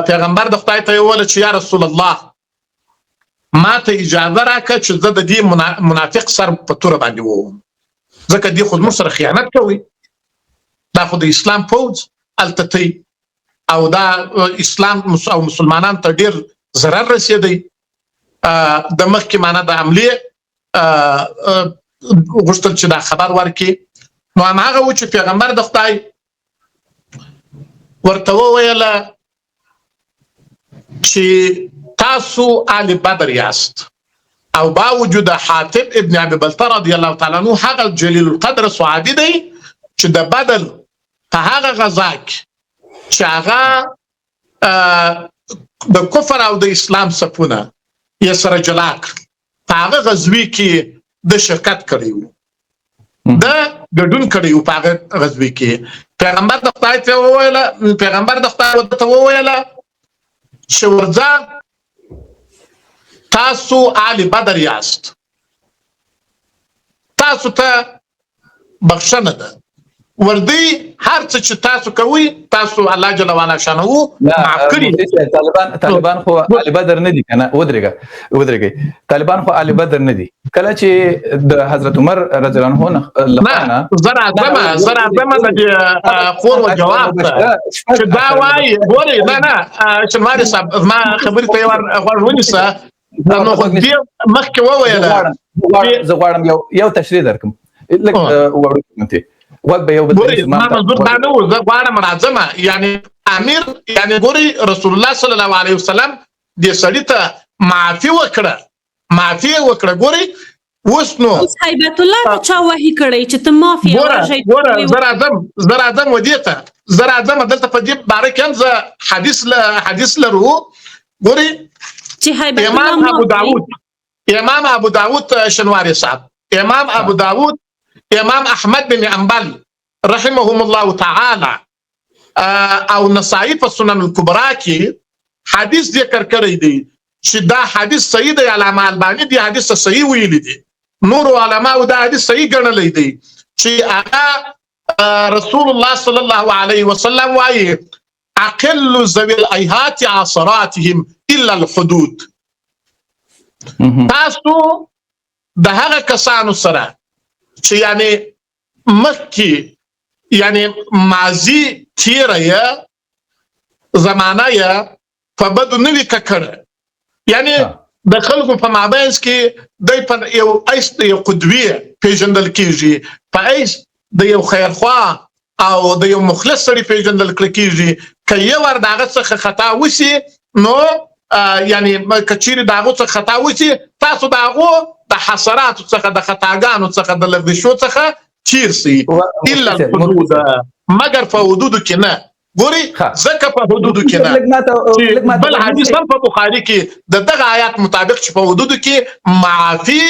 پیغمبر د خدای ته ویل چې یا رسول الله ما ته اجازه راکړه چې زه د دې منافق سر په تور باندې ووم ځکه دې خود مو سره خیانت کوي. دا خو د اسلام فوج التتی او دا اسلام او مسلمانان ته ډیر ضرر رسیدي. د مخکې معنا د حمله غوښتل چې دا خبر ورکړي. نو هغه و چې پیغمبر د خدای ورته وویله چې تاسو آل بدر یاست او باوجود حاتب ابن ابي بلتة رضی الله تعالی عنه هغه جلیل القدر صحابي دی چې د بدر په هغه غزا کې چې هغه د کفر او د اسلام صفونه یې سره جلا کړ په هغه غزوې کې د شرکت کړی و د ګډون کړی و په هغه غزوې کې پیغمبر د خدای ته وویله چې ورځه تاسو آل بدر یاست تاسو ته بخښنه ده وردی هر څه چې تاسو کوئ تاسو الله جل وعلا شانه معاف کړي طالبان خو آل بدر نه دي کنه ودرېږي طالبان خو آل بدر نه دي کله چې د حضرت عمر رضی الله عنه نه زرا دمه د خور و جواب چې دا وایي ګوري نه شنواري صاحب ما خبرې ته ور ونیسه نو خو دې مخکې وویله زه غواړم یو تشریح درکم لکه وړو وقت به یو ما منظور دا نه و زه غواړم راځم یعنی امیر یعنی ګوري رسول الله صلی الله علیه وسلم دې سړي ته معافي وکړه ګوري اوس نو هیبت الله ته چا وحی کړی چې ته معافي ورشي زه راځم ودې ته دلته په دې باره کې هم زه حدیث لرو ګوري چې هیبت امام ابو داود شنواري صاحب امام ابو داود امام احمد بن حنبل رحمهم الله تعالی او نسائی په سنن الکبرى کې حدیث ذکر کړی دی چې دا حدیث صحیح دی علامه البانی دی حدیث صحیح ویلی دی نور علماء دا حدیث صحیح ګڼلی دی چې هغه رسول الله صلی الله علیه وسلم وایي اقل ذوي الایهات عصراتهم الا الحدود تاسو د هغه کسانو سره چې یعنی مخکې یعنی ماضی تیره یا زمانه یا په بدو نوي ککړه یعنی د خلکو په مابینس کې د یو قدوی پیژندل کیږي په ایس د یو خیرخوا او د یو مخلص سړي پیژندل کیږي که یو ور دغه څخه خطا وشي نو یعنی کچیر داغو څخه خطا وشي تاسو داغو د حسرات څخه د خطاګانو څخه د لغزشو څخه چیر سي الا الحدود مگر په حدود کې نه ګوري ځکه په حدود کې نه بل حدیث هم په بخاری کې د دغه آیات مطابق چې په حدود کې معافي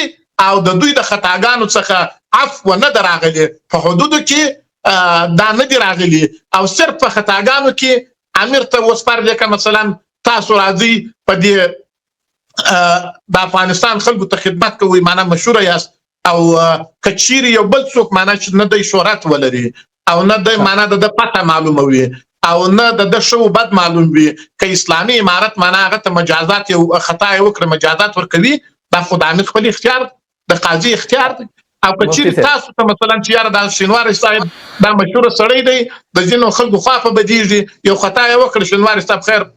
او د دوی د خطاګانو څخه عفو نه دراغلي په حدود کې دا نه دی راغلي او صرف په خطاګانو کې امیر ته وسپارل کړه مثلا تاسو راځي په دې د افغانستان خلکو ته خدمت کوي معنا مشهور یاست او کچيري یو بل څوک معنا چې نه د شهرت ولري او نه د معنا د پته معلومه وي او نه د شو بد معلوم وي ک اسلامي امارت معنا هغه ته مجازات یو خطا یو کړ مجازات ورکوي دا خدای خپل اختیار د قاضي اختیار او کچيري تاسو ته مثلا چې یاره د شینواري صاحب دا مشهور سړی دی د جنو خلکو خافه بدیږي یو خطا یو کړ شینواري صاحب خیر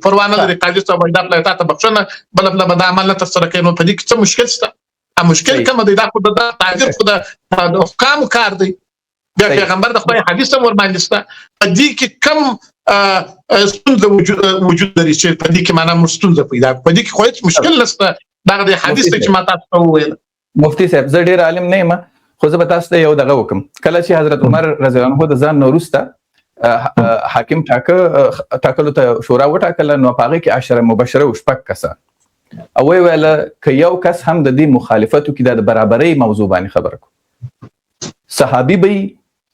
پروانه لري قاضي صاحب دا پلاته ته بخښنه بل د عمل نه تر کوي نو په دې کې څه مشکل شته مشکل کوم دی دا خو د تاجر خو د حکام کار دی بیا پیغمبر د خدای حدیث هم ور باندې ستا په دې کې کم ستونزه وجود لري چې په دې کې معنا مستونزه پیدا په دې کې خو هیڅ مشکل نشته دا د حدیث ته چې ما تاسو ته وویل مفتی صاحب زه ډیر عالم نه یم خو زه به تاسو ته یو دغه وکم کله چې حضرت عمر رضی الله عنه د ځان نورسته حاکم ټاکلو ته شورا وټاکله نو پاغه کې عشره مبشره او شپږ کسان او ویل ک یو کس هم د دې مخالفتو کې د برابرۍ موضوع باندې خبره کو صحابي به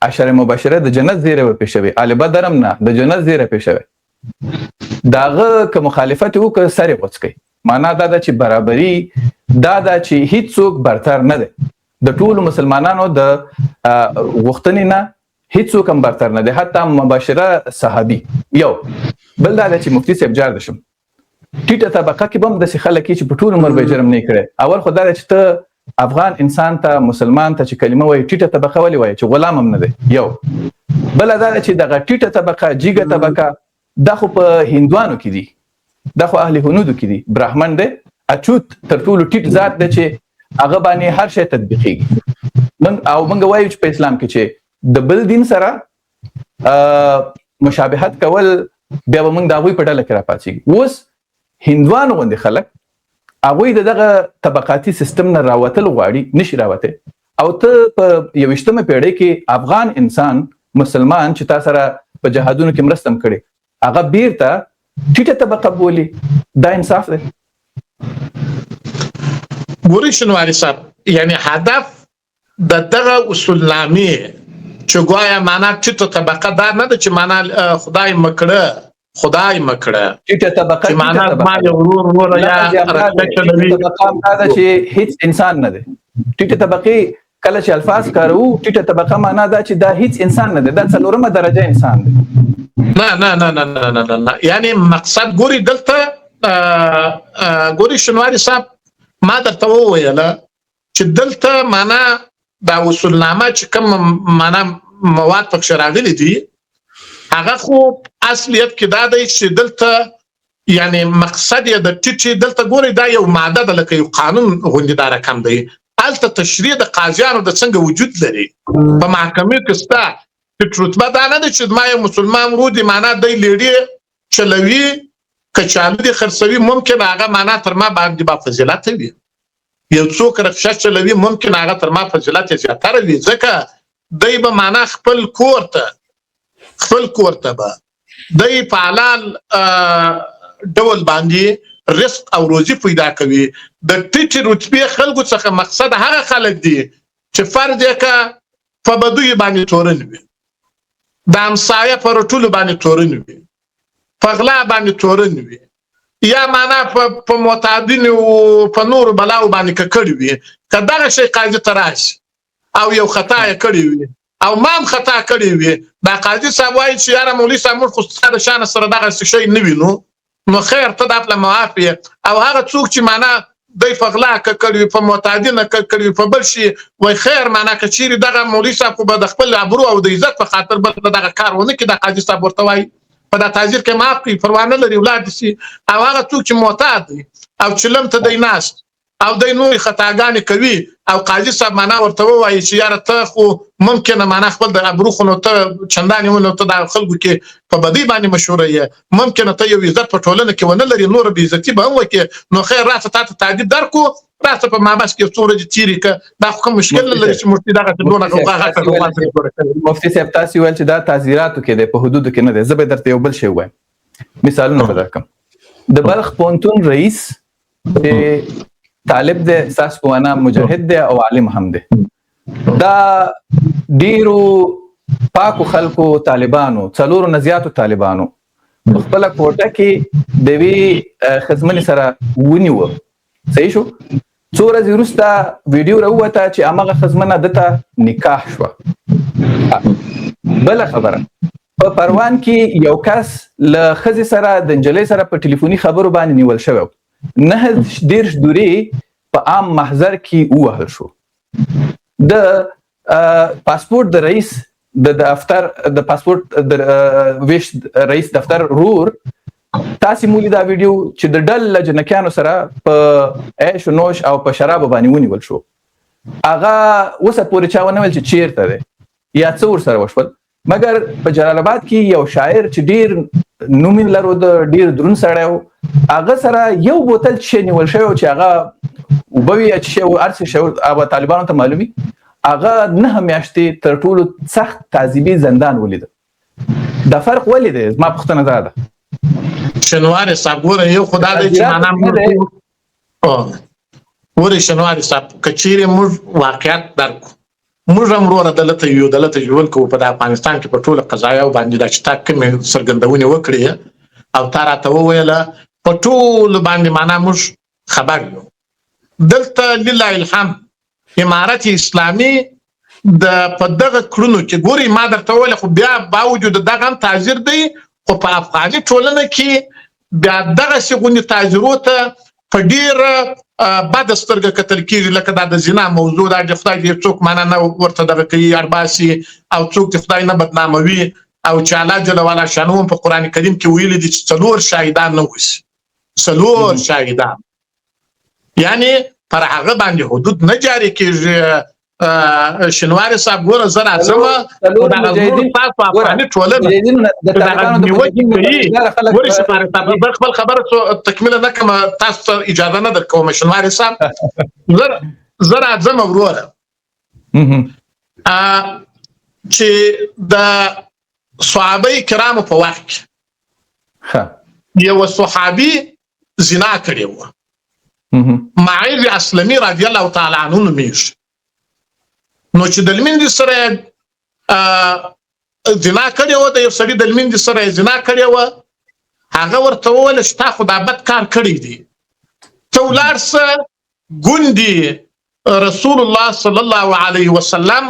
عشره مبشره د جنت زیره و پېښوي آل بدر هم نه د جنت زیره پېښوي داغه ک مخالفت وک سره وڅکي معنا دا چې برابرۍ دا چې هیڅ څوک برتر نه دی د ټولو مسلمانانو د وختنې نه هیڅ څوک هم برتر نه دی حتی مباشره صحابي یو بل دا چې مفتی صاحب جار دشم ټیټه طبقه کې بم د خلک چې په ټول عمر به جرم نه کړي اول خدای چې ته افغان انسان ته مسلمان ته چې کلمه وایي ټیټه طبقه ولې وایي چې غلام هم نه دی یو بل دا چې دغه ټیټه طبقه جیګه طبقه د خو په هندوانو کې دي د خو اهل هنودو کې دي براهمن دی اچوت تر ټولو ټیټ ذات دی چې هغه باندې هر شی تطبیقيږي موږ وایو چې په اسلام کې چې د بل دین سره مشابهت کول بیا به موږ د هغوی په ډله کې راپاڅېږي. اوس هندوانو غوندې خلک هغوی د دغه طبقاتي سیستم نه راوتل غواړي، نشي راوتی. او ته په 21مه پیړۍ کې افغان انسان مسلمان چې تا سره په جهادونو کې مرسته هم کړې هغه بیرته ټیټه طبقه بولي. دا انصاف دی؟ ګورئ شنواري صاحب، یعنی هدف د دغه اصولنامې چې ګوایا معنا ټیټه طبقه دا نه ده چې معنا خدای مکړه ټیټه طبقه چې معنا ما یو ورور یا طبقه دا چې هیڅ انسان نه دی. ټیټه طبقه کله چې الفاظ کارو ټیټه طبقه معنا دا چې دا هیڅ انسان نه دی، دا 4مه درجه انسان دی. نه یعنی مقصد ګوري دلته ګوري شنواري صاحب، ما درته وویله چې دلته معنا دا اصولنامه چې کوم معنا مواد پکې راغلي دي هغه خو اصلیت کې دا دی چې دلته یعنی مقصد یې د ټیټي دلته ګوري دا یو ماده ده لکه یو قانون غوندې دا رقم دی. هلته تشریع د قاضیانو د څنګه وجود لري په محکمې کې ستا ټیټ رتبه دا نه ده چې ما یو مسلمان ورور دی معنا دی لیډي چلوي کچالو دي خرڅوي ممکن هغه معنا تر ما باندې با فضیلت وي. یو څوک رخصت چلوي ممکن هغه تر ما فضیلت زیاتره وي، ځکه دی به معنا خپل کور ته به دی په حلال ډول باندې رزق او روزي پیدا کوي. د ټیټ رتبې خلکو څخه مقصد هغه خلک دي چې فرض یې که په بدوی باندې تورن وي، د همسایه پر ټولو باندې تورن وي، په غلا باندې تورن وي، یا معنا په معتادین او په نور بلاو باندې کړي وي. که دغه شی قاضي ته راشي او یو خطا یې کړی وي او ما هم خطا کړی وي، دا قاضي صاحب وایي چې یاره مولوي صاحب موږ خو ستا د شانه سره دغه شی نه وینو، نو خیر ته دا خپله معاف یې. او هغه څوک چې معنا دی په غلا کړي وي، په معتادینه کړي وي، په بل شي وایي خیر معنا که چیرې دغه مولوي صاحب خو به د خپل ابرو او د عزت په خاطر بل دغه کار ونه کړي، دا قاضي صاحب ورته وایي په دا تعزیر کې معاف کړي، پروا نه لري ولاړ شي. او هغه څوک چې معتاد دی او چلم ته دی ناست او دی نورې خطاګانې کوي او قاضي صاحب معنا ورته ووایي چې یاره ته خو ممکنه معنا خپل د ابرو خو نو ته چندانې ونه ته د خلکو کې په بدۍ باندې مشهوره یې، ممکنه ته یو عزت په ټولنه کې ونه لري، نوره بې عزتي به هم وکړې، نو خیر راشه تا ته تعدیب درکو، راشه په مابس کې څو ورځې تېرې که دا خو کوم مشکل نه لري چې مفتي دغه دونه غوغا. مفتي صاحب تاسې ویل چې دا تعزیراتو کې دی، په حدودو کې نه دی. زه به درته یو بل شی ووایم، مثالونه به درکړم. د بلخ پوهنتون رئیس چې طالب دی، ستاسو په وینا مجاهد دی او عالم هم دی، دا ډیرو پاکو خلکو طالبانو 4 نه زیاتو طالبانو په خپله کوټه کې د یوې ښځمنې سره ونیوه. صحیح شو؟ څو ورځې وروسته ویډیو راووته چې همغه ښځمنه دته نکاح شوه. بله خبره، په پروان کې یو کس له ښځې سره د نجلۍ سره په ټلیفوني خبرو باندې نیول شوی، 9 دورې په عام محضر کې ووهل شو. د پاسپورت د رئیس د دفتر د پاسپورت د ویش رئیس دفتر رور تاسې مولي دا ویډیو چې د ډله جنکیانو سره په عیش و نوش او په شرابو باندې ونیول شو. هغه اوسه پورې چا ونه ویل چې چیرته دی یا څه ورسره وشول، مګر په جلال آباد کې یو شاعر چې ډیر نوم یې لرو، ډیر دروند سړی و، هغه سره یو بوتل شی نیول شوی و چې هغه اوبه وي یا چې شی هر څه شی هغه طالبانو ته معلوم وي. هغه 9 میاشتې تر ټولو سخت تعذیبي زندان ولیده. دا فرق ولې دی؟ زما پوښتنه دا ده. شنواري صاحب ګوره یو خدا دی چې معنا موږ ګورې شنواري صاحب که چیرې موږ واقعیت درکو، موږ هم وروره دلته یو دلته ژوند کوو په افغانستان کې په ټولو قضایاو باندې دا چې تا کومې څرګندونې وکړې او تا راته وویله په ټولو باندې معنا موږ خبر یو. دلته لله الحمد امارت اسلامي په دغه کړنو کې ګورې ما درته وویله، خو بیا باوجود دغه هم تعذیر دی، خو په افغاني ټولنه کې بیا دغسې غوندې تعذیرو ته په ډېره بده سترګه کتل کېږي، لکه دا د زنا موضوع دا د خدای دې څوک معنا نه ورته دغه کوي اړباسي او څوک د خدای نه بدناموي، او چې الله جل وعلا شانو په قرآن کریم کې ویلي دي چې 4 شاهدان نه وشي، 4 شاهدان، یعنی پر هغه باندې حدود نه جاری کېږي شنواري صاحب ګوره زه راځم دغه زموږ تاسو افغاني ټولنه ګورې شنواري صاحب بل خپل خبره تکمیله نه کړم تاسو ته اجازه نه درکوم شنواري صاحب زه راځم وروره چې د صحابه کرامو په وخت کې یو صحابي زنا کړی و معاذ اسلمي رضی الله تعالی عنه نومیږي نو چې د لمندې سره زنا کړی و د یو سړي د لمندې سره زنا کړی و هغه ورته وویل چې تا خو دا بد کار کړی دی ته ولاړ سه ګوندي رسول الله صلی الله علیه وسلم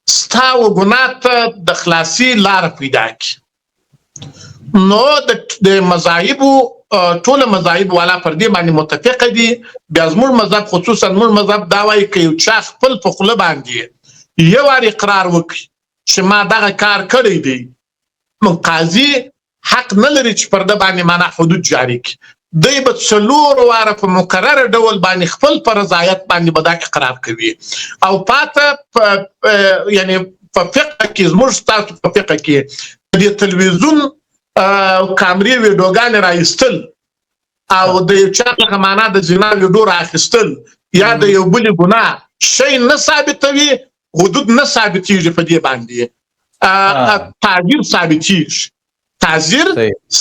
ستا و ګناه ته د خلاصي لاره پیدا کړي نو د مذاهبو ټول مذاهب والا پر دې باندې متفق دي بیا زموږ مذهب خصوصا زموږ مذهب دا وایي که یو چا خپل په خوله باندې یو وار اقرار وکړي چې ما دغه کار کړی دی نو قاضي حق نه لري چې پر ده باندې معنا حدود جاري کړي دی به 4 واره په مقرره ډول باندې خپل په رضایت باندې به دا اقرار کوي او پاته یعنی په فقه کې زموږ ستاسو په فقه کې د تلویزیون کامرې ویډیوګانې راایستل او د یو چا څخه معنا د زنا ویډیو رااخیستل یا د یو بلې ګناه شی نه ثابتوي حدود نه ثابتېږي په دې باندې تعذیر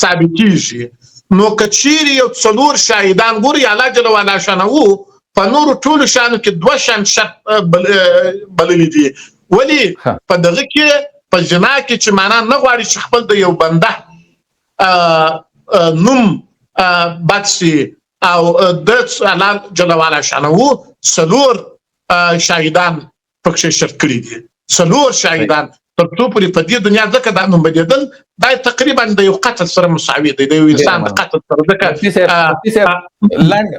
ثابتېږي نو که چیرې یو 4 شاهدان ګوري الله جل وعلا شانه په نورو ټولو شانو کې 2 شان شرط بللي دي ولې په دغه کې په جنا کې چې معنا نه غواړي چې خپل د یو بنده نوم بچي او د الله جل وعلا شانه 4 شاهدان پکې شرط کړی دي 4 شاهدان تر څو پورې په دې دنیا ځکه دا نوم بدیدل دا تقریبا د یو قتل سره مساوي دی د یو انسان د قتل سره ځکه لاند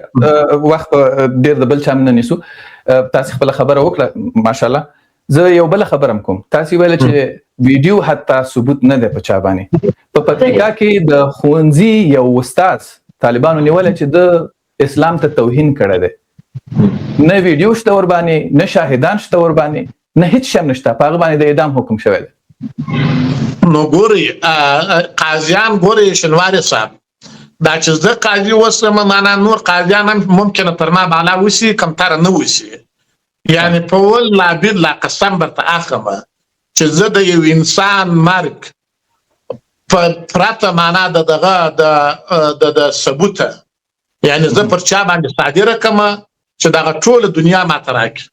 وخت ډیر د بل چا نه نیسو تاسو خپل خبره وکړه ماشاءالله زه یو بل خبرم کوم تاسو ویل چې ویډیو حتی ثبوت نه ده په چا باندې په پکتیکا کې د خونځي یو استاد طالبانو نیول چې د اسلام ته توهین کړی دی نه ویډیو شته ور باندې نه شاهدان شته ور باندې نه هیڅ شم نشته په هغه باندې د اعدام حکم شوی دی نو ګوري قاضیان ګوري شنواري صاحب دا چې زه قاضي وسم معنا نور قاضیان هم ممکنه تر ما بالا وسی کمتر نه وسی یعنی په ول لا بالله قسم برته اخمه چې زه د یو انسان مرګ په پراته معنا دغه د ثبوت یعنی زه پر چا باندې صادره کما چې دغه ټول دنیا ما تراکي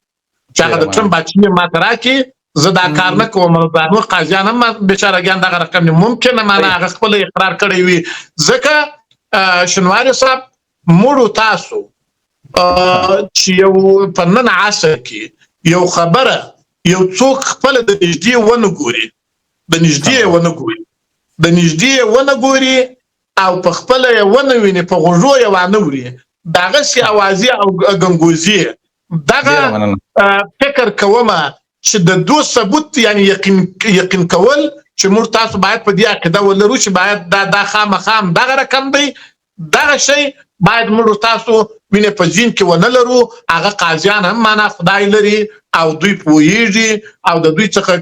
چې هغه د ټرمپ بچی ما تراکي زه دا کار نه کوم نو قاضیان هم بیچارهګان دغه رقم ممکنه معنا هغه خپل اقرار کړی وي ځکه شنواري صاحب مړو تاسو چې یو په نن عصر کې یو خبره یو څوک خپل د نږدې ونه ګوري او په خپل ونه ویني په غوږو یې وانه وري دغه سي اوازي او غنګوزي دغه فکر کومه چې د دو ثبوت یعنی یقین کول چې موږ تاسو باید په دې عقیده ولرو چې باید دا خام دغه رقم دی دغه شی باید موږ تاسو ویني په ځین کې ونه لرو هغه قاضیان هم معنا خدای لري او دوی پوهیږي او د دوی څخه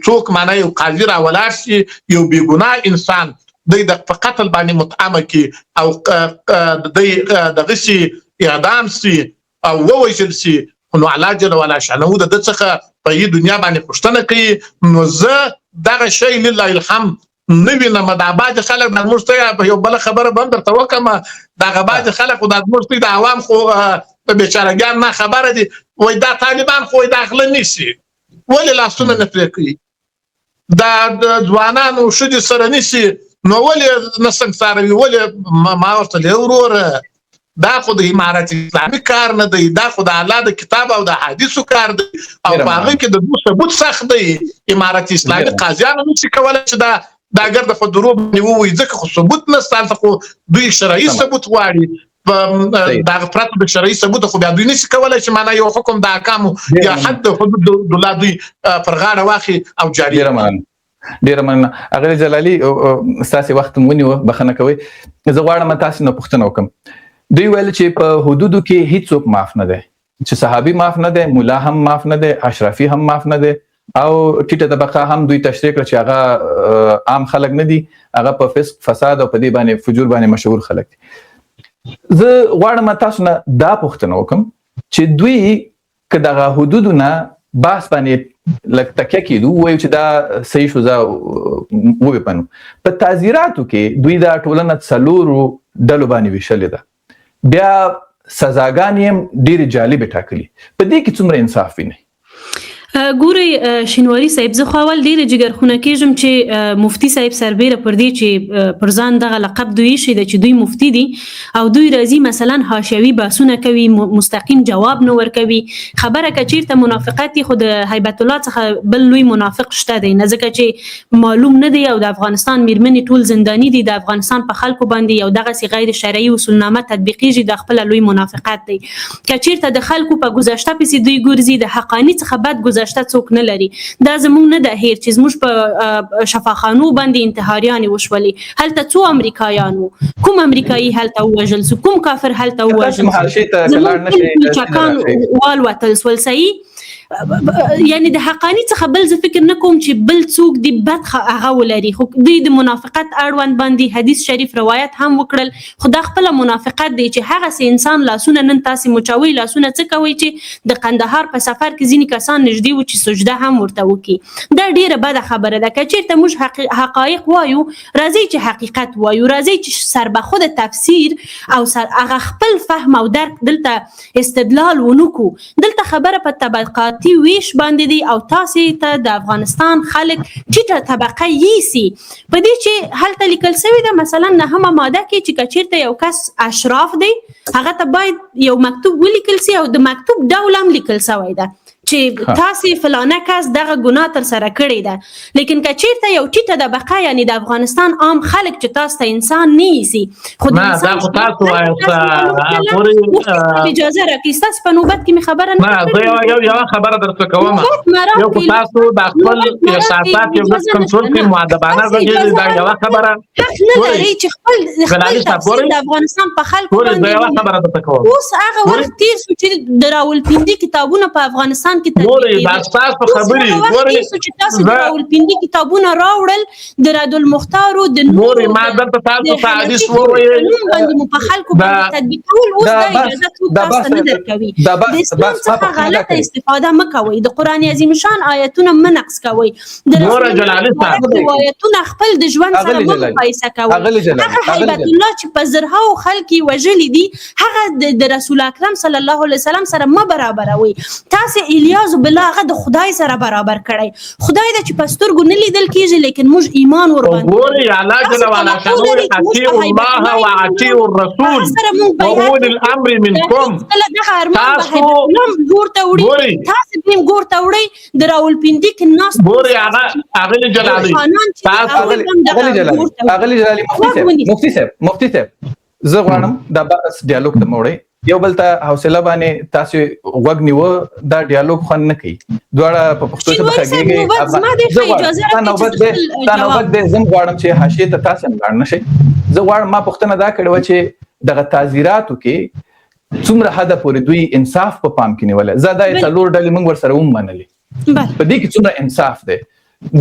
څوک معنا یو قاضي راولاړ شي یو بیګناه انسان د قتل باندې متهم کی او د دغه شي اعدام سي او ووجل سي نو الله جل وعلا شانه د څخه په دنیا باندې پښتنه کوي نو زه دغه شی لله الحمد نوی نه مدابات خلک د مرسته په یو بل خبره باندې درته وکم دغه باج خلک د مرسته د عوام خو بیچارهګان نه خبره دي وای دا طالبان خو داخله نشي ولې لاسونه نه پرې کوي دا ځوانانو شدي سره نشي نو ولې نسنګ سره ولې ما ورته وروره دا خو د امارت اسلامي کار نه دی دا خو د الله د کتاب او د حدیثو کار دی او په هغه کې د ثبوت سخت دی امارت اسلامي قاضیانو نشي کولای چې دا ګرد په دروب نیوي ځکه خو ثبوت نه ستاسو خو دوی شرعي ثبوت غواړي دا پرته د شرعي ثبوت خو بیا دوی نشي کولای چې معنا یو حکم د احکام یا حد حدود د دوی پر غاړه واخی او جاری ډیر مننه اغلی جلالی استاسي وخت مونږ بخنه کوي زه غواړم تاسو نه پوښتنه وکم دوی ویل چې په حدودو کې هیڅ څوک معاف نه دی چې صحابي معاف نه دی، مولا هم معاف نه دی، اشرافي هم معاف نه دی، او ټیټه طبقه هم دوی تشریح کړ چې هغه عام خلک نه دي، هغه په فسق فساد او په دې باندې فجور باندې مشهور خلک دي. زه غواړم تاسو نه دا پوښتنه وکم چې دوی که دغه حدودونه باس باندې لکه تکیه کېدو وایو چې دا صحیح شو زه وپنو په تعزیراتو کې دوی دا ټولنه څلورو ډلو باندې ویشلې ده، بیا سزاګانې هم ډېرې جالبې ټاکلي. په دې کې څومره انصاف وینئ؟ ګوري شینواری صاحب زه خو اول ډیره جګرخونه کېږم چې مفتي صاحب سربیره پر دې چې پر ځان دغه لقب دوی شي چې دوی مفتي دي او دوی راځي مثلا حاشیوي بحثونه کوي، مستقیم جواب نه ورکوي. خبره که چیرته منافقت خو د هیبت الله څخه بل لوی منافق شته دی نه، ځکه چې معلوم نه دی او د افغانستان میرمنې ټول زنداني دي، د افغانستان په خلکو باندې یو دغه غیر شرعي اصولنامه تطبیقیږي، د خپل لوی منافقت دی. که چیرته د خلکو په گذشته پسې دوی ګرځي، د حقانی څخه بد گذشته څوک نه لري. دا زموږ نه د هیر چې زموږ په شفاخانو باندې انتحاریانې وشولې، هلته څو امریکایانو، کوم امریکایي هلته ووژل سو، کوم کافر هلته ووژل سو، زموږ چاکان والوتل سول. صحیح یعنی د حقانی څخه بل زه فکر نه کوم چې بل څوک دی بد هغه ولري. خو دوی د منافقت اړوند باندې حدیث شریف روایت هم وکړل، خو دا خپل منافقت دی چې هغه سي انسان لاسونه نن تاسو مچوي، لاسونه څه کوي چې د قندهار په سفر کې ځینی کسان نږدې و چې سجده هم ورته وکي. دا ډیره بده خبره ده. که چیرته موږ حقایق وایو، راځي چې حقیقت وایو، راځي چې سربخود تفسیر او هغه خپل فهم او درک دلته استدلال ونکو. دلته خبره په طبقات ویش باندې دي او تاسو ته د افغانستان خلک ټیټه طبقه یېسي. په دې چې هلته لیکل شوی ده مثلا نهمه ماده کې چې کچیرته یو کس اشراف دی، هغه ته باید یو مکتوب ولیکل سي او د مکتوب ډول هم لیکل شوی ده چې تاسو فلانه کس دغه ګناه تر سره کړی ده. لیکن کچیرته یو ټیټه طبقه یعنی د افغانستان عام خلک چې تاسو ته انسان نه یېسي، خو دا خو تاسو وایي اجازه راکړئ تاسو په نوبت کې خبره نه یو خبره درته کوم. یو تاسو د خپل احساسات یو څه کنټرول کوئ، مؤدبانه غږیږي، دا یو خبره نه لري چې خپل تفسیر د افغانستان په خلکو باندې یو خبره درته کوم. اوس هغه وخت تیر شو چې د راولپنډي کتابونه په افغانستان ګوري دا تاسو خبري ګوري چې تاسو د راولپنډي کتابونه راوړل، د رد المختار او د ګوري ما درته تاسو ته حدیث وویل باندې مو په خلکو باندې تطبیقول. اوس دا اجازه تاسو نه درکوي. د اسلام څخه غلطه استفاده مکوئ، د قران عظیم شان آیتونه منقص کوئ، د روایتونه خپل د ژوند سره مقایسه کوئ. هغه هیبت الله چې په زرهاو خلک وژلي دي، هغه د رسول اکرم صلی الله علیه وسلم سره ما برابروي. تاسو الیاذ بالله هغه د خدای سره برابر کړی. خدای د چې پسترګو نه لیدل کیږي، لیکن موږ ایمان ور باندې ګوري الله جل وعلا شنو اطیعوا الله واطیعوا الرسول واولي الامر منکم. تاسو ګورته وړي، تاسو به ګورته وړي د راولپنډي کې ناس ګوري هغه جلالي تاسو هغه جلالي مفتي صاحب زه غواړم دا بحث ډیالوګ ته موړی یو بل ته حوصله باندې تاسو وګ نیو دا ډیالوګ خو نه کوي دواړه په پښتو څخه خګيږي. زه نوبت دې زم غواړم چې حاشیه ته تاسو لاړ نشئ. زه غواړم ما پښتنه دا کړو چې دغه تعزیراتو کې څومره حد پورې دوی انصاف په پام کې نیول. زه دا څلور ډلې موږ ور سره ومنلې په دې کې څومره انصاف دی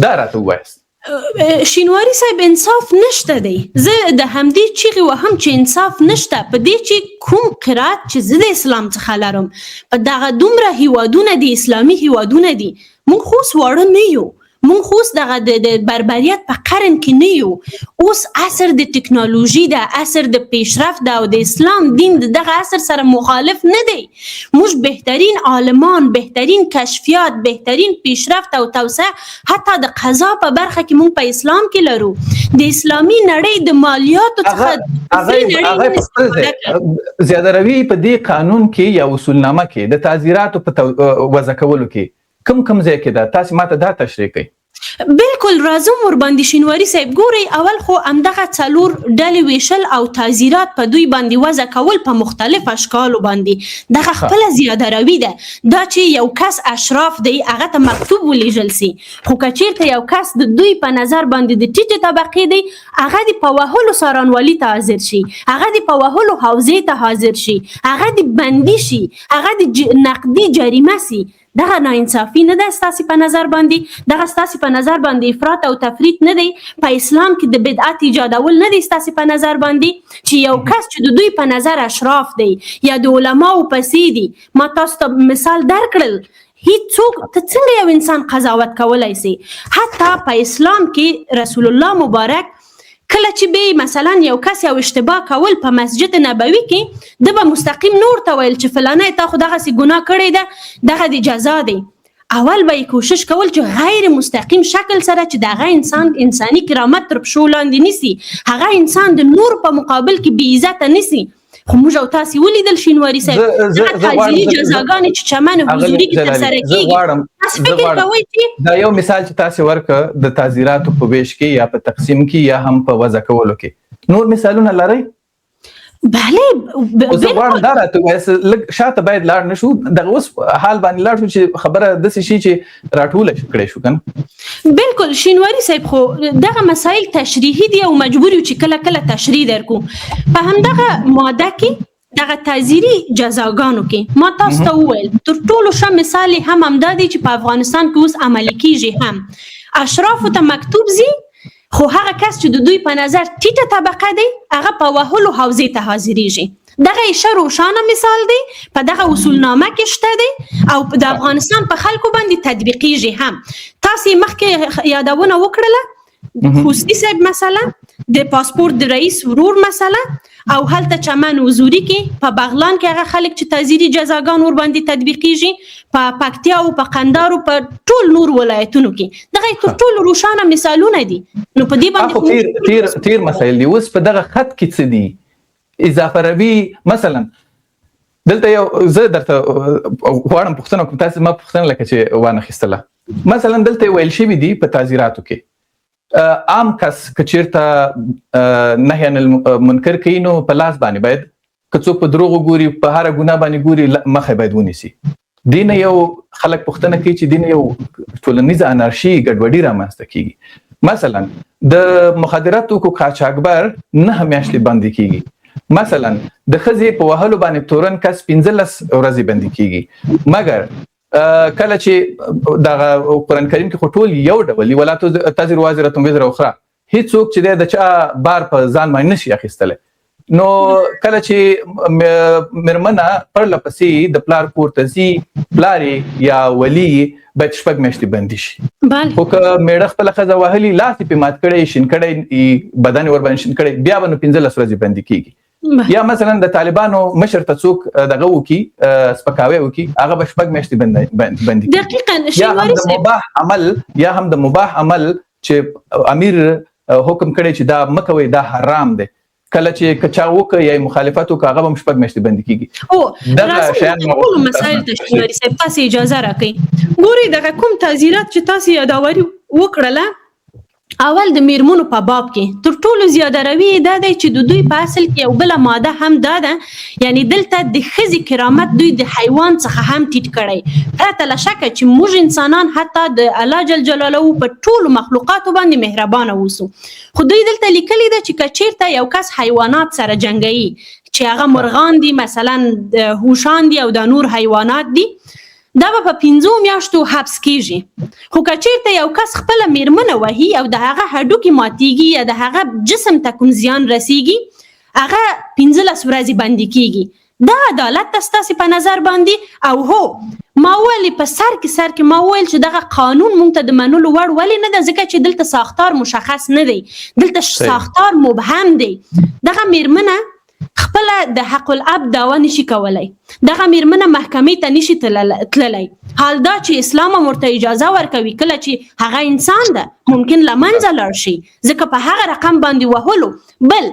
دا راته وایي. شینواری صاحب انصاف نشته دی. زه د همدې چیغې وهم چې انصاف نشته په دې چې کوم قرات چې زه د اسلام څخه لرم په دغه دومره هیوادونه دي اسلامي هیوادونه دي، موږ خو سواره نه یو، موږ خو دغه د بربریت په قرن کې نه یو. اوس عصر د ټکنالوژي ده، عصر د پیشرفت ده او د اسلام دین دغه عصر سره مخالف نه دی. موږ بهترین عالمان، بهترین کشفیات، بهترین پیشرفت او توسعه حتی د قضا په برخه کې موږ په اسلام کې لرو. د اسلامي نړۍ د مالیاتو څخه زیاده روي په دې قانون کې یا اصولنامه کې د تعزیراتو په وضع کولو کې کم ځای کې ده؟ تاسو ماته دا تشریح کړئ. بالکل راځم ورباندې شینواري صاحب ګوري اول خو همدغه څلور ډلې ویشل او تعزیرات په دوی باندې وضع کول په مختلف اشکالو باندې دغه خپله زیاده روي ده دا چې یو کس اشراف دی هغه ته مکتوب ولیږل سي خو که چیرته یو کس د دوی په نظر باندې د ټیټې طبقې دی هغه د په وهلو څارنوالي ته حاضر شي هغه د په وهلو حوزې ته حاضر شي هغه د بندي شي هغه د نقدي جریمه سي دغه ناانصافي نه ده ستاسې په نظر باندې دغه ستاسې په نظر باندې افراط او تفریط نه دی په اسلام کې د بدعت ایجادول نه دی ستاسې په نظر باندې چې یو کس چې د دوی په نظر اشراف دی یا د علماو پسې دی ما تاسو ته مثال درکړل هیڅوک ته څنګه یو انسان قضاوت کولی سي حتی په اسلام کې رسول الله مبارک کله چې به مثلا یو کس یو اشتباه کول په مسجد نبوي کې د به مستقیم نور ته ویل چې فلانه تا خو دغسې ګناه کړې ده دغه د جزا دی اول به یې کوشش کول چې غیر مستقیم شکل سره چې دغه انسان انساني کرامت تر پښو لاندې نیسي هغه انسان د نور په مقابل کې بې عزته نیسي خو موږ او تاسې ولیدل شینواري صاحب هغه تعزیري جزاګانې چې چمن حضوري کې ترسره کېږي تاسو فکر کوئ چې دا یو مثال چې تاسو ورکړه د تعزیراتو په ویش کې یا په تقسیم کې یا هم په وضع کولو کې نور مثالونه لرئ بله زه غواړم دا راته ووایاست لږ شاته باید لاړ نه شو دغه اوس حال باندې لاړ شو چې خبره داسې شي چې راټوله کړی شو که نه بالکل شینواري صاحب خو دغه مسایل تشریحي دي او مجبور یو چې کله کله تشریح درکو په همدغه ماده کې دغه تعزیري جزاګانو کې ما تاسو ته وویل تر ټولو ښه مثال یې هم همدا دی چې په افغانستان کې اوس عملي کېږي هم اشرافو ته مکتوب ځي خو هغه کس چې د دوی په نظر ټیټه طبقه دی هغه په وهلو حوزې ته حاضریږي دغه یې ښه روښانه مثال دی په دغه اصولنامه کې شته دی او د افغانستان په خلکو باندې تطبیقیږي هم تاسو یې مخکې یادونه وکړله خوستي صاحب مسله د پاسپورت د رئیس ورور مسله او هلته چمن حضوري کې په بغلان کې هغه خلک چې تعزیري جزاګان ورباندې تطبیقیږي په پکتیا او په قندهار او په ټول نور ولایتونو کې دغه تر ټولو روښانه مثالونه دي نو په دې باندې تیر مسایل دي اوس په دغه خط کې څه دي اضافه روي مثلا دلته یو زه درته غواړم پوښتنه کوم تاسو ما پوښتنه لکه چې وانخیستله مثلا دلته ویل شوي دي په تعزیراتو کې عام کس که چیرته نهی عن المنکر کوي نو په لاس باندې باید که څوک په دروغو ګوري په هره ګناه باندې ګوري مخه باید ونیسي دین یو خلک پوښتنه کوي چې دین یو ټولنیزه انارشي ګډوډي رامنځته کیږي مثلا د مخدرات توکو قاچاقبر 9 میاشتې بندي کیږي مثلا د ښځې په وهلو باندې تورن کس 15 ورځې بندي کیږي مګر کله چې دغه قرآن کریم کې خو ټول یو ډول ولا تزر وازره وزر اخرى هیڅوک چې د چا بار په ځان باندې نشي اخیستلی نو کله چې مرمنه پرله پسې د پلار کور ته ځي پلار یا ولی باید 6 میاشتې بندي شي خو که میړه خپله ښځه وهلي لاس یې پرې مات کړی شین کړی بدن یې ورباندې شین کړی بیا به نو 15 ورځې بندي کیږي یا مثلا د طالبانو مشر ته څوک دغه وکي سپکاوی وکي هغه به 6 میاشتې بندي دقیقاً یا هم د مباح عمل چې امیر حکم کړی چې دا مکوي دا حرام دی کله چې کچا وکړي یا مخالفت وکړي هغه هم 6 میاشتې بندي کیږي او دغه ټول مسایل ته شینواري صاحب تاسو اجازه راکړئ ګوري دغه کوم تعزیرات چې تاسو یادواري وکړله اول د میرمنو په باب کې تر ټولو زیاده روي دا دی چې د دوی په اصل کې یو بله ماده هم دا ده یعنی دلته د ښځې کرامت دوی د حیوان څخه هم ټیټ کړی پرته له شکه چې موږ انسانان حتی د الله جل جلاله په ټولو مخلوقاتو باندې مهربانه اوسو خو دوی دلته لیکلي ده چې که چیرته یو کس حیوانات سره جنګوي چې هغه مرغان دي مثلا هوشان دي او دا نور حیوانات دي دا به په 15 میاشتو حبس کیږي خو که چیرته یو کس خپله میرمنه وهي او د هغه هډوکې ماتیږي یا د هغه جسم ته کوم زیان رسیږي هغه 15 ورځې بندي کیږي دا عدالت ده ستاسې په نظر باندې او هو ما ویل په سر کې ما ویل چې دغه قانون مونږ ته د منلو وړ ولې نه ده ځکه چې دلته ساختار مشخص نه دی دلته ساختار مبهم دی دغه میرمنه خپل د حق الاب دعوا نشي کولای دغه میرمنه محکمې ته نشي تللی حال دا چې اسلام ورته اجازه ورکوي کله چې هغه انسان ده ممکن لمنځه لاړ شي ځکه په هغه رقم باندې وهلو بل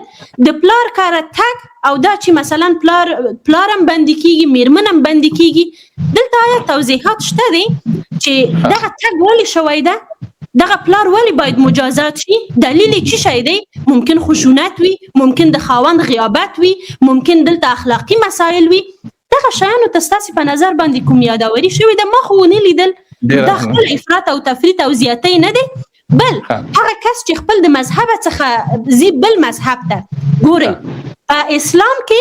د پلار کاره تګ او دا چې مثلا پلارم بندي کیږي میرمنم بندي کیږي دلته آیا توضیحات شته دي چې دغه تګ ولې شوی ده دغه پلار ولی باید مجازات شي؟ دلیل یې څه شی دی؟ ممکن خشونت وي، ممکن د خاوند غیابت وي، ممکن دلته اخلاقي مسایل وي. دغه شیانو ته ستاسې په نظر باندې کوم یادوري شوې ده؟ ما خو ونه لیدل. دا خپل افراط او تفریط او زیاتی نه دی. بل هغه کس چې خپل د مذهب څخه زی بل مذهب ته ګورئ، اسلام کې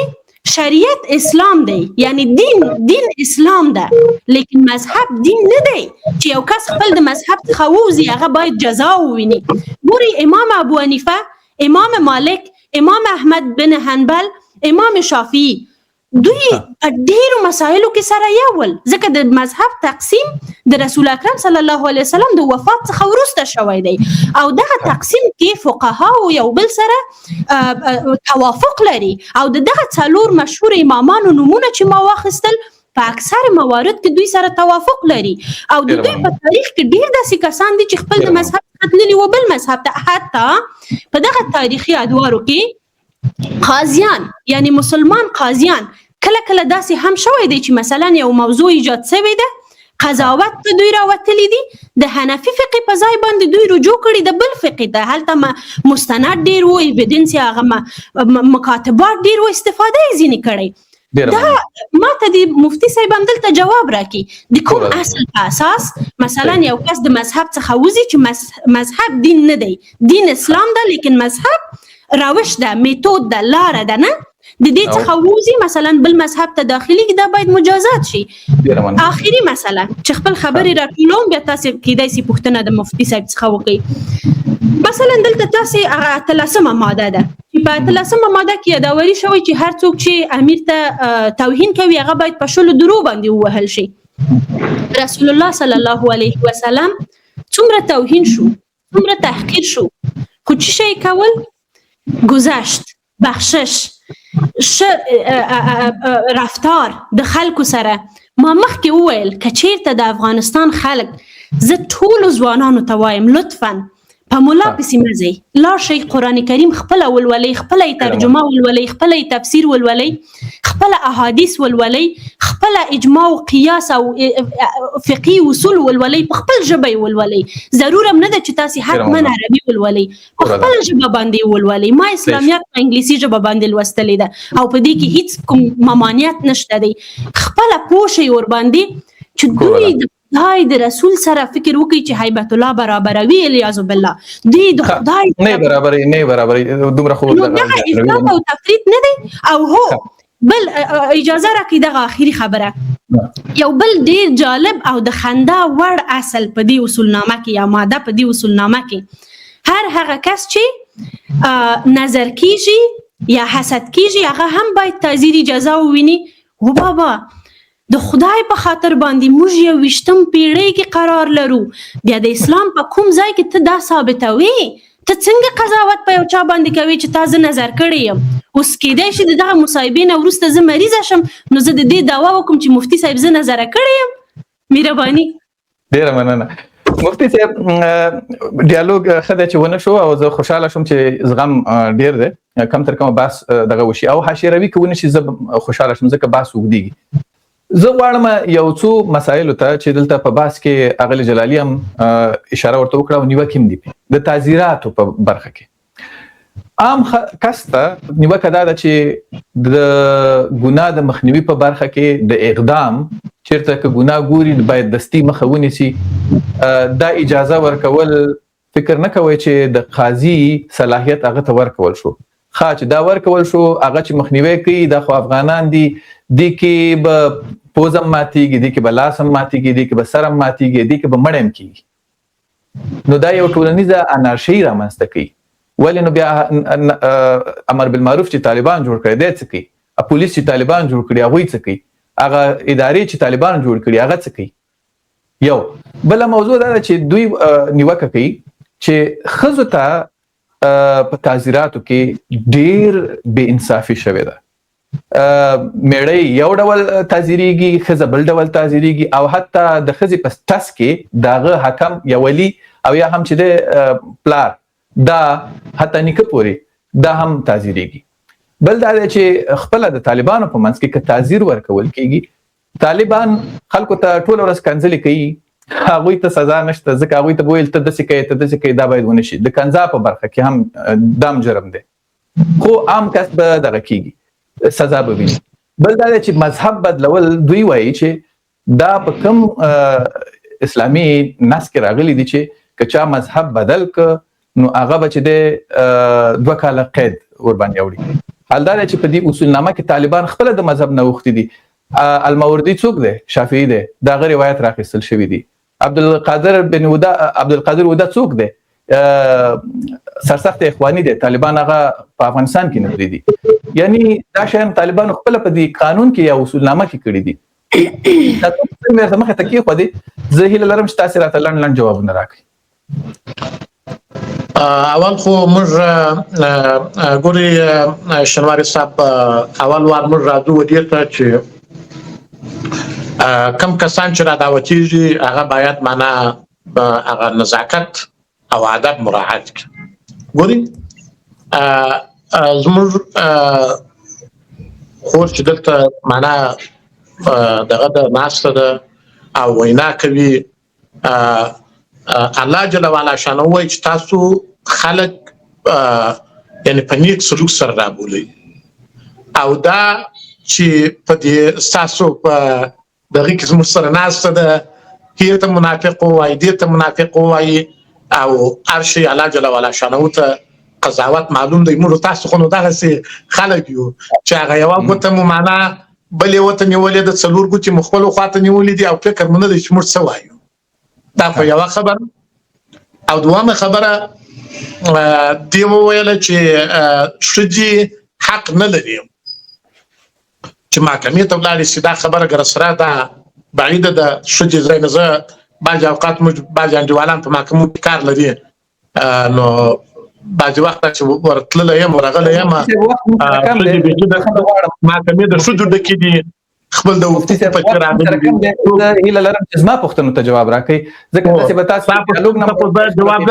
شریعت اسلام دی، یعنی دین اسلام ده، لیکن مذهب دین نه دی چې یو کس خپل د مذهب څخه ووځي هغه باید جزا وویني. ګوري امام ابو حنیفه، امام مالک، امام احمد بن حنبل، امام شافعي دوی په ډیرو مسایلو کې سره یو ول، ځکه د مذهب تقسیم د رسول اکرم صلی الله علیه وسلم د وفات څخه وروسته شوی دی او دغه تقسیم کې فقها یو بل سره توافق لري او دغه څلور مشهور امامانو نومونه چې ما واخیستل په اکثر موارد کې دوی سره توافق لري او د دوی په تاریخ کې ډیر داسې کسان دي چې خپل د مذهب څخه تللي و بل مذهب ته. حتی په دغه تاریخي ادوارو کې قاضیان، یعنی مسلمان قاضیان کله کله داسې هم شوی دی چې مثلا یو موضوع ایجاد شوی ده، قضاوت ته دوی راوتلی دي، د حنفي فقه په ځای باندې دوی رجوع کړي د بل فقه ته، هلته مستند ډیر و، ایویډنس هغه مکاتبات ډیر و، استفاده یې ځینې کړی. دا ماته د مفتي صاحب هم دلته جواب راکړي د کوم اصل په اساس مثلا یو کس د مذهب څخه وځي چې مذهب دین نه دی، دین اسلام ده، لیکن مذهب روش ده، میتود ده، لاره ده، نه د دې څخه ووځي مثلا بل مذهب ته داخلي، دا باید مجازات شي. آخري مسله چې خپل خبرې راټولوم، بیا تاسې کیدای شي پوښتنه د مفتي صاحب څخه وکړئ. مثلا دلته تاسې هغه 13مه ماده ده چې په 13مه ماده کې یادوري شوی چې هر څوک چې امیر ته توهین کوي هغه باید په 10 درو باندې ووهل شي. رسول الله صلی الله علیه وسلم څومره توهین شو، څومره تحقیر شو، خو څه شی کول؟ گذشت، بخشش، رفتار د خلکو سره. ما مخکې وویل که چیرته د افغانستان خلک، زه ټولو ځوانانو ته وایم لطفا په ملا پسې مه ځئ، لاړ شئ قرآن کریم خپله ولولئ، خپله یې ترجمه ولولئ، خپله یې تفسیر ولولئ، خپله احادیث ولولئ، خپله اجماع او قیاس او فقهي اصول ولولئ، په خپل ژبه یې ولولئ. ضرور هم نه ده چې تاسې حتما عربي ولولئ، په خپله ژبه باندې ولولئ. ما اسلامیات په انګلیسي ژبه باندې لوستلې ده او په دې کې هیڅ کوم ممانعت نشته دی. خپله پوه شئ ورباندې چې دوی خدای د رسول سره فکر وکړي چې هیبت الله برابروي، الیاذ بالله دوی د خدای نه برابري دومره خو دغه افراط او تفریط نه دی. او هو بل اجازه راکړئ دغه آخري خبره، یو بل ډیر جالب او د خندا وړ اصل په دې اصولنامه کې یا ماده په دې اصولنامه کې، هر هغه کس چې نظر کیږي یا حسد کیږي هغه هم باید تعزیري جزا وویني. و بابا د خدای په خاطر باندې موږ یو 20م پیړۍ کې قرار لرو، بیا د اسلام په کوم ځای کې ته دا ثابتوي؟ ته څنګه قضاوت په یو چا باندې کوي چې تا زه نظر کړی یم؟ اوس کیدای شي د دغه مصاحبې نه وروسته زه مریضه شم، نو زه د دې دعوا وکړم چې مفتي صاحب زه نظره کړی یم. مهرباني. ډیره مننه مفتي صاحب. ډیالوګ ښه دی چې ونه شو او زه خوشحاله شوم چې زغم ډیر دی، کم تر کومه بحث دغه وشي او حشیروي که ونه شي زه خوشحاله شم ځکه بحث اوږدېږي. زه غواړم یو څو مسایلو ته چې دلته په بحث کې اغلی جلالي هم اشاره ورته وکړه او نیوکې هم دي د تعزیراتو په برخه کې. عام کس ته نیوکه دا ده چې د ګناه د مخنیوي په برخه کې د اقدام چیرته که ګناه ګوري باید دستي مخه ونیسي. دا اجازه ورکول فکر نه کوي چې د قاضي صلاحیت هغه ته ورکول شو، چې دا ورکول شو هغه چې مخنیوي کوي دا خو افغانان دي، دی کې به پوزم ماتیږي، دی کې به لاسم ماتیږي، دی کې به سرم ماتیږي، دی کې به مړم کیږي. نو دا یو ټولنیزه انارشي رامنځته کوي. ولې نو بیا امر بالمعروف چې طالبان جوړ کړی دی څه کوي؟ پولیس چې طالبان جوړ کړي هغوی څه کوي؟ هغه ادارې چې طالبان جوړ کړي هغه څه کوي؟ یو بله موضوع دا ده چې دوی نیوکه کوي چې ښځو ته په تعزیراتو کې ډیر بې انصافي شوې ده. میړی یو ډول تعزیریږي، ښځه بل ډول تعزیریږي او حتی د ښځې په ټس کې دغه حکم یا ولی او یا هم چې د پلار دا حتی نیکه پورې دا هم تعزیریږي. بل دا دی چې خپله د طالبانو په منځ کې که تعزیر ورکول کېږي، طالبان خلکو ته ټوله ورځ کنځلې کوي هغوی ته سزا نشته، ځکه هغوی ته ویل ته داسې کوي ته داسې کوي، دا باید ونه شي. د کنځا په برخه کې هم دام جرم دی، خو عام کس به دغه کیږي، سزا به ویني. بل دا چې مذهب بدلول، دوی وایي چې دا په کوم اسلامي نص کې راغلي دي چې که چا مذهب بدل ک نو هغه به چې د 2 کاله قید ور باندې وړي. حال دا چې په دې اصولنامه کې طالبان خپل د مذهب نه وختي دي. الماوردي څوک دی؟ شافعي دی، دا غیر روایت راخیستل شوی دی. عبدالقادر ودا څوک دی؟ سرسخت اخوانی دی، طالبان هغه په افغانستان کې نه دي. یعنی دا شیان طالبان خپل په دې قانون کې یا اصولنامه کې کړی دي. دا څه مې سمه ته کې خو دي زه هیله لرم چې تاسو راته لنډ جوابونه راکړئ. اول خو موږ ګوري شنواري صاحب اول وار موږ راځو ودې ته چې کم کسان چې را دعوتېږي هغه باید معنا هغه نزاکت او ادب مراعات کړي. ګوري زموږ خو چې دلته معنا دغه د ناسته ده او وینا کوي، الله جل وعلا شانه وایي چې تاسو خلک یعنی په نیک سلوک سره رابولئ، او دا چې په دې تاسو په دغه کې زموږ سره ناسته ده کې ته منافق وایي، دې ته منافق وایي، او هر شی الله جل وعلا شانه ته قضاوت معلوم دی. موږ تاسو خو نو دغسې خلک یو چې هغه یوه ګوته مو معنا بلې ورته نیولې ده، 4 ګوتې مو خپلو خواته نیولې دي او فکر مو نه دی چې موږ څه وایو. دا په یوه خبره. او دوامه خبره دی وویله چې ښځې حق نه لري چې محکمې ته ولاړې شي. دا خبره ګره سره ده، بعیده ده. ښځې ځای نه زه بعضې اوقات موږ بعضې انډیوالان په محکمو کې کار لري، نو بعضې وخت چې ورتللی یم ورغلی یم محکمې د ښځو ډکې دي، خپل د وفتي په کې راغلي دي. زه هیله لرم چې زما پوښتنو ته جواب راکړئ، ځکه تاسې به تاسو جواب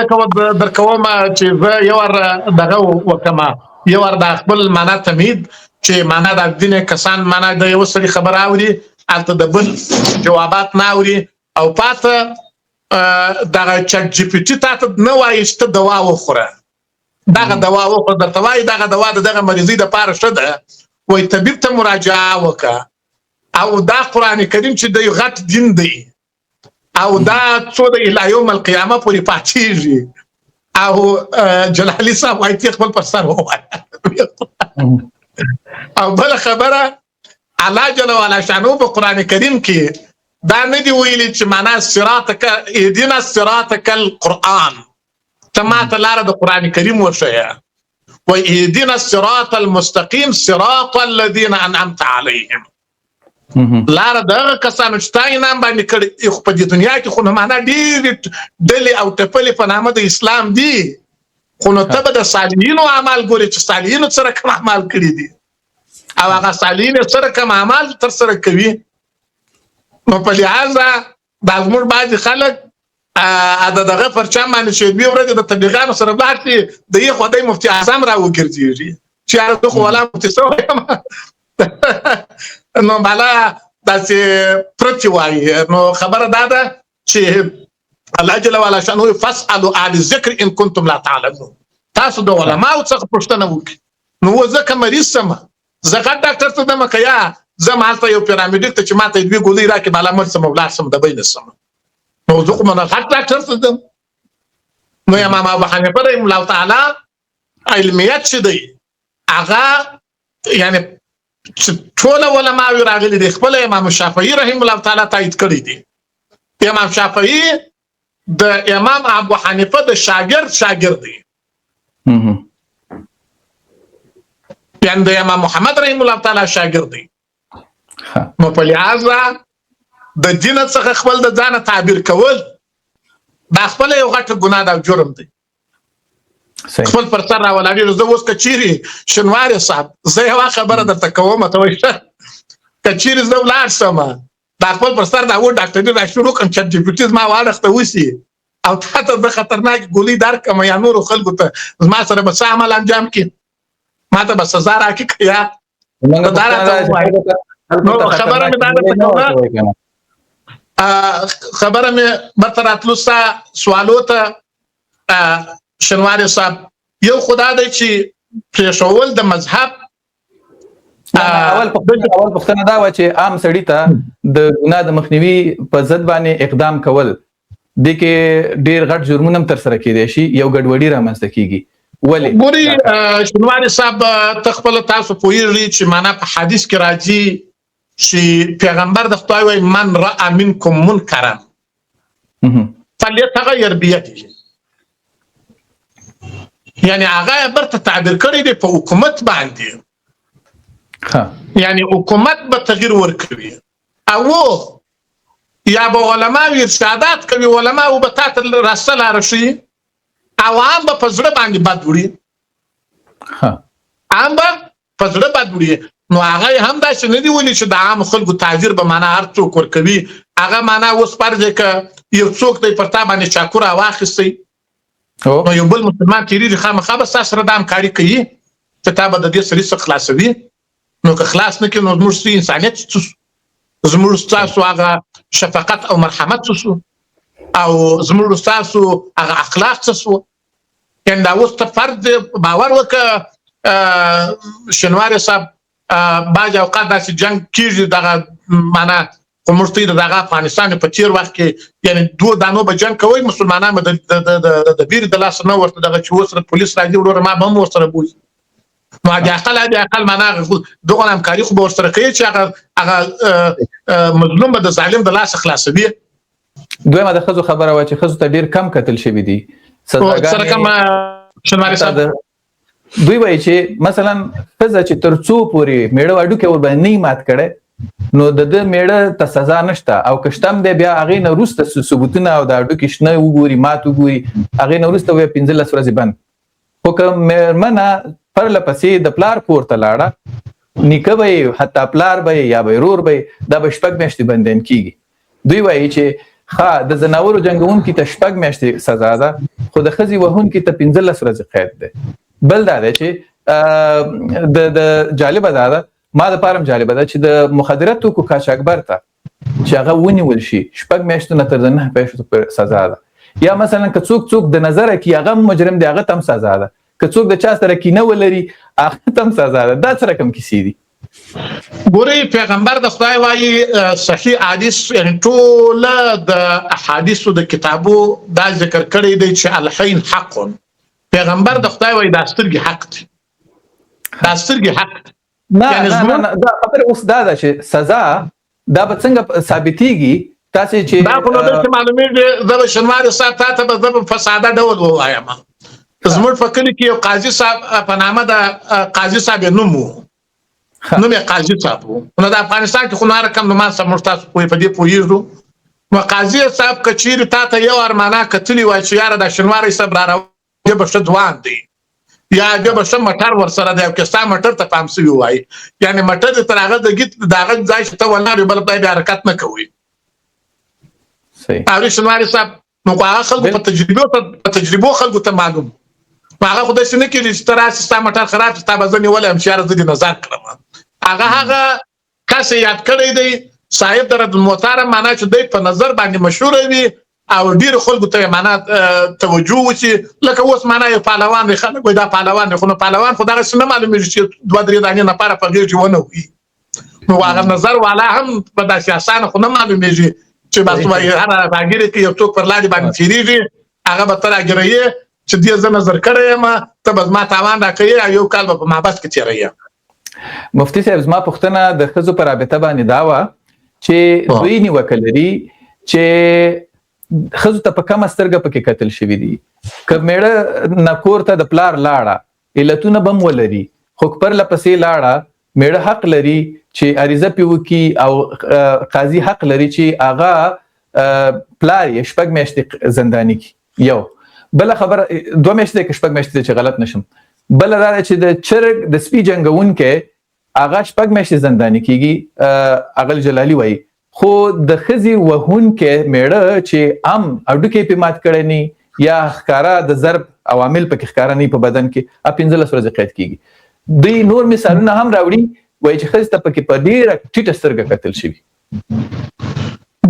درکوم چې زه یو ور دغه وکړم، یو ور د خپل معنا تمهید چې معنا د ځینې کسان معنا د یو سړي خبره اوري هلته د بل جوابات نه اوري، او پاته دغه چټ جی پی ټي تاته نه وایي چې ته دوا وخوره، دغه دوا وخوره، درته وایي دغه دوا د دغه مریضۍ دپاره ښه ده، وایي طبیب ته مراجعه وکړه. او دا قرآن کریم چې د غټ دین دی، او دا څو د الی یوم القیامه پورې پاتېږي، او جلالی صاحب وایي ته خپل پر سر ووایه. او بل خبره الله جل وعلا شانو په قرآن کریم کې دا نه دی ویلي چې معنا صراطک اهدنا صراطک القرآن، ته ماته لاره د قرآن کریم وښیه، و اهدنا الصراط المستقیم صراط الذین انعمت علیهم، لاره دغه کسانو چې تا انعام باندې کړی خو په دې دنیا کې خو نه معنا ډېرې ډلې او ټپلې په نامه د اسلام دي، خو نو ته به د صالحینو اعمال ګورې چې صالحینو سره کوم اعمال کړي دي، او هغه صالحین سره کوم اعمال ترسره کوي. نو په لحاظه دا زموږ بعضې خلک د دغه پرچم باندې شیدوي ورځې د تبلیغانو سره لاړ شي، د یې خدای مفتي اعظم را وګرځېږي چې یاره زه خو ولا مفتي شوی یم نو بالا داسې پرتې وایي. نو خبره دا ده چې الله جل وعلا شانه فاسألوا اهل الذکر ان کنتم لا تعلمون، تاسو د علماو څخه پوښتنه وکړئ. نو زه که مریض شم زه غټ ډاکټر ته ځم که یا زه هلته یو پیرامډیک ته چې ماته 2 ګولۍ راکړي بالا مړ شم ولاړ شم دبۍ نه شم، نو زه خو غټ ډاکټر ته ځم. نو امام ابو حنیفه رحمه الله تعالی علمیت چې دی هغه یعنی ټول علما راغلي دي، خپل امام شافعي رحمه الله تعالی تایید کړی دي. امام شافعي د امام ابو حنیفه د شاګرد دی، یعنی د امام محمد رحمه الله تعالی شاګرد دی. نو په لحاظه د دین څخه خپل د ځانه تعبیر کول دا خپل یو غټ ګناه ده او جرم دی. خپل پر سر راولاړي. زه اوس که چیرې شنواري صاحب زه یوه خبره درته کوم ته وایي که چیرې زه ولاړ شم دا خپل پر سر دا و ډاکټري را شروع کړم چټ جي پي ټي زما واړخته وشي او تا ته زه خطرناکې ګولۍ درکړم یا نورو خلکو ته زما سره به څه عمل انجام کړي، ما ته به سزا راکړي که یا دا راته ووایي. نو خبره مې دا درته کوله خبره مې برته راتلو ستا سوالو ته شنواري صاحب یو خدا دی چې پرېښول د مذهب اول پوښتنه دا و چې عام سړی ته د ګناه د مخنیوي په ضد باندې اقدام کول د کې ډیر غټ جرمونه هم تر سره کېدای شي یو ګډوډي رامنځته کیږي ولې ګوري شنواري صاحب تخپل تاسو پوهیږئ چې معنا په حدیث کې راځي چې پیغمبر د خدای وایي من رأى منکم منکرا فلیتغیر بیده یعنی هغه برته تعبیر کړی دی په حکومت باندې یعنی حکومت به تغییر ورکوي او یا به علما ارشادات کوي علما او به تاسو راسته لار شي عوام به په زړه باندې بد وړي عام به په زړه بد وړي نو هغه هم دا چې نه دی ویلي چې د عام خلکو تعذير به معنا هر څوک ورکوي هغه معنا اوس فرض ک یو څوک دی پر تا باندې چاکور واخیستي نو یو بل مسلمان تیری خامخا به سره د همکاري کوي چې تا به د دې سړي څخه خلاصوي نو که خلاص نه کړي نو موږ انسانیت زموږ تاسو هغه شفقت او مرحمت څه او زموږ تاسو هغه اخلاق څه کنده اوس ته فرض باور وکړه شنواري صاحب بعض اوقات داسې جنگ کیږي دغه معنا کومشتي دغه افغانستان په تیر وخت کې یعنی دوه دانو به جنگ کوي مسلمانانو د بیر د لاس نه ورته دغه چې وسره پولیس راځي ورور ما به ورسره بوزي نو د اقل معنا دغه همکاري خو به ورسره کوي چې هغه مظلوم به د ظالم د لاس خلاصوي دویمه د خزو خبره و چې خزو ته ډیر کم قتل شوی دي سره کم شنواري صاحب دوی وایي چې مثلا فزه چې ترڅو پورې میړه واډو کې ور باندې مات کړي نو د میړه ته سزا نشته او کشتم دی بیا هغه نه روسته ثبوتونه او د اډو کې شنه وګوري مات وګوري هغه نه روسته وې 15 ورځې بند حکم مرمنه پر لپسې د پلار کور ته لاړه نیکه به حتی پلار به یا به رور به د بشپک میشتي بندین کیږي دوی وایي چې د زناورو جنگون کې تشپک میشتي سزا ده خو د خزي وهون کې ته 15 ورځې قید ده بل دا دی چې د جالب ده ما د پارم جالب ده چې د مخدرات توکو کاچاکبر ته چې هغه ونیول شي شپږ میاشتو نه تر 9 میاشتو سزا ده یا مثلا که څوک د نظر کې هغه مجرم دی هغه تم سزا ده که څوک د چا سره کینه ولري هغه تم سزا ده دا سره کم کیسې دي ګوري پیغمبر د خدای وایي صحیح حدیث یعنی ټول د احادیثو د کتابو دا ذکر کړی دی چې الحین حق پیغمبر د خدای وایي دا سترګې حق دي دا سترګې حق دي نه دا خبره اوس دا ده چې سزا دا به څنګه ثابتېږي تاسو چې دا په نوبت کې معلومیږي د شنواري صاحب ته به په ساده ډول وایم زموږ په کلی کې یو قاضي صاحب په نامه د قاضي صاحب نوم یې قاضي صاحب نو د افغانستان کې خو نه رقم نو ما سم تاسو په دې پوهیږو نو قاضي صاحب کچیر ته یو ارمانه کتلی وای چې یاره د شنواري صاحب را د بشد ځوان دی یا د بشد مټر ورسره دی او کستا مټر ته پام سوي وای یعنی مټر تر هغه د گیت داغه ځای چې ته ولاره بل په حرکت نه کوي صحیح او شنواري صاحب نو هغه خلکو په تجربه خلکو ته معلوم هغه خدای څنګه کې چې تر اساسا مټر خراب ستا بزنی ولا امشار زدي نظر کړم هغه کس یاد کړی دی صاحب در محترم معنا چې دی په نظر باندې مشهور وي او ډیر خلکو ته معنا توجه وشي لکه اوس معنا یو پهلوان دی خلک وای دا پهلوان دی خو نو پهلوان خو دا څنګه معلومیږي چې دوه درې دانې نه لپاره په غیر ژوند وي نو هغه نظر والا هم په داسې اسانه خو نه معلومیږي چې بس وای هر راګری کې یو څوک پر لاندې باندې تیریږي هغه به تر اګریه چې دې زه نظر کړم ته بس ما تاوان راکړي یو کال په محبس کې تیریه مفتی صاحب زما پوښتنه د خزو پر رابطه باندې دا و چې دوی نیوکل لري چې خزو ته په کومه سترګه پکې قتل شوی دي که میړه نکور ته د پلار لاړه علتونه بم ولري خو پر لپسې لاړه میړه حق لري چې عریضه پیو کی او قاضي حق لري چې آغا پلار یې شپږ میاشتې زندانی کی یو بل خبر دوه میاشتې کې شپږ میاشتې چې غلط نشم بل دا چې د چرګ د سپی جنگون کې آغا شپږ میاشتې زندانی کیږي اغل جلالی وایي خو د خزي وهون کې میړه چې ام اډو کې پیمات کړي نه یا ښکارا د ضرب عوامل پکې ښکارا نه په بدن کې 15 ورځې قید کیږي دوی نور مثالونه هم راوړي وایي چې خزي ته پکې په ډیره ټیټه سترګه قتل شي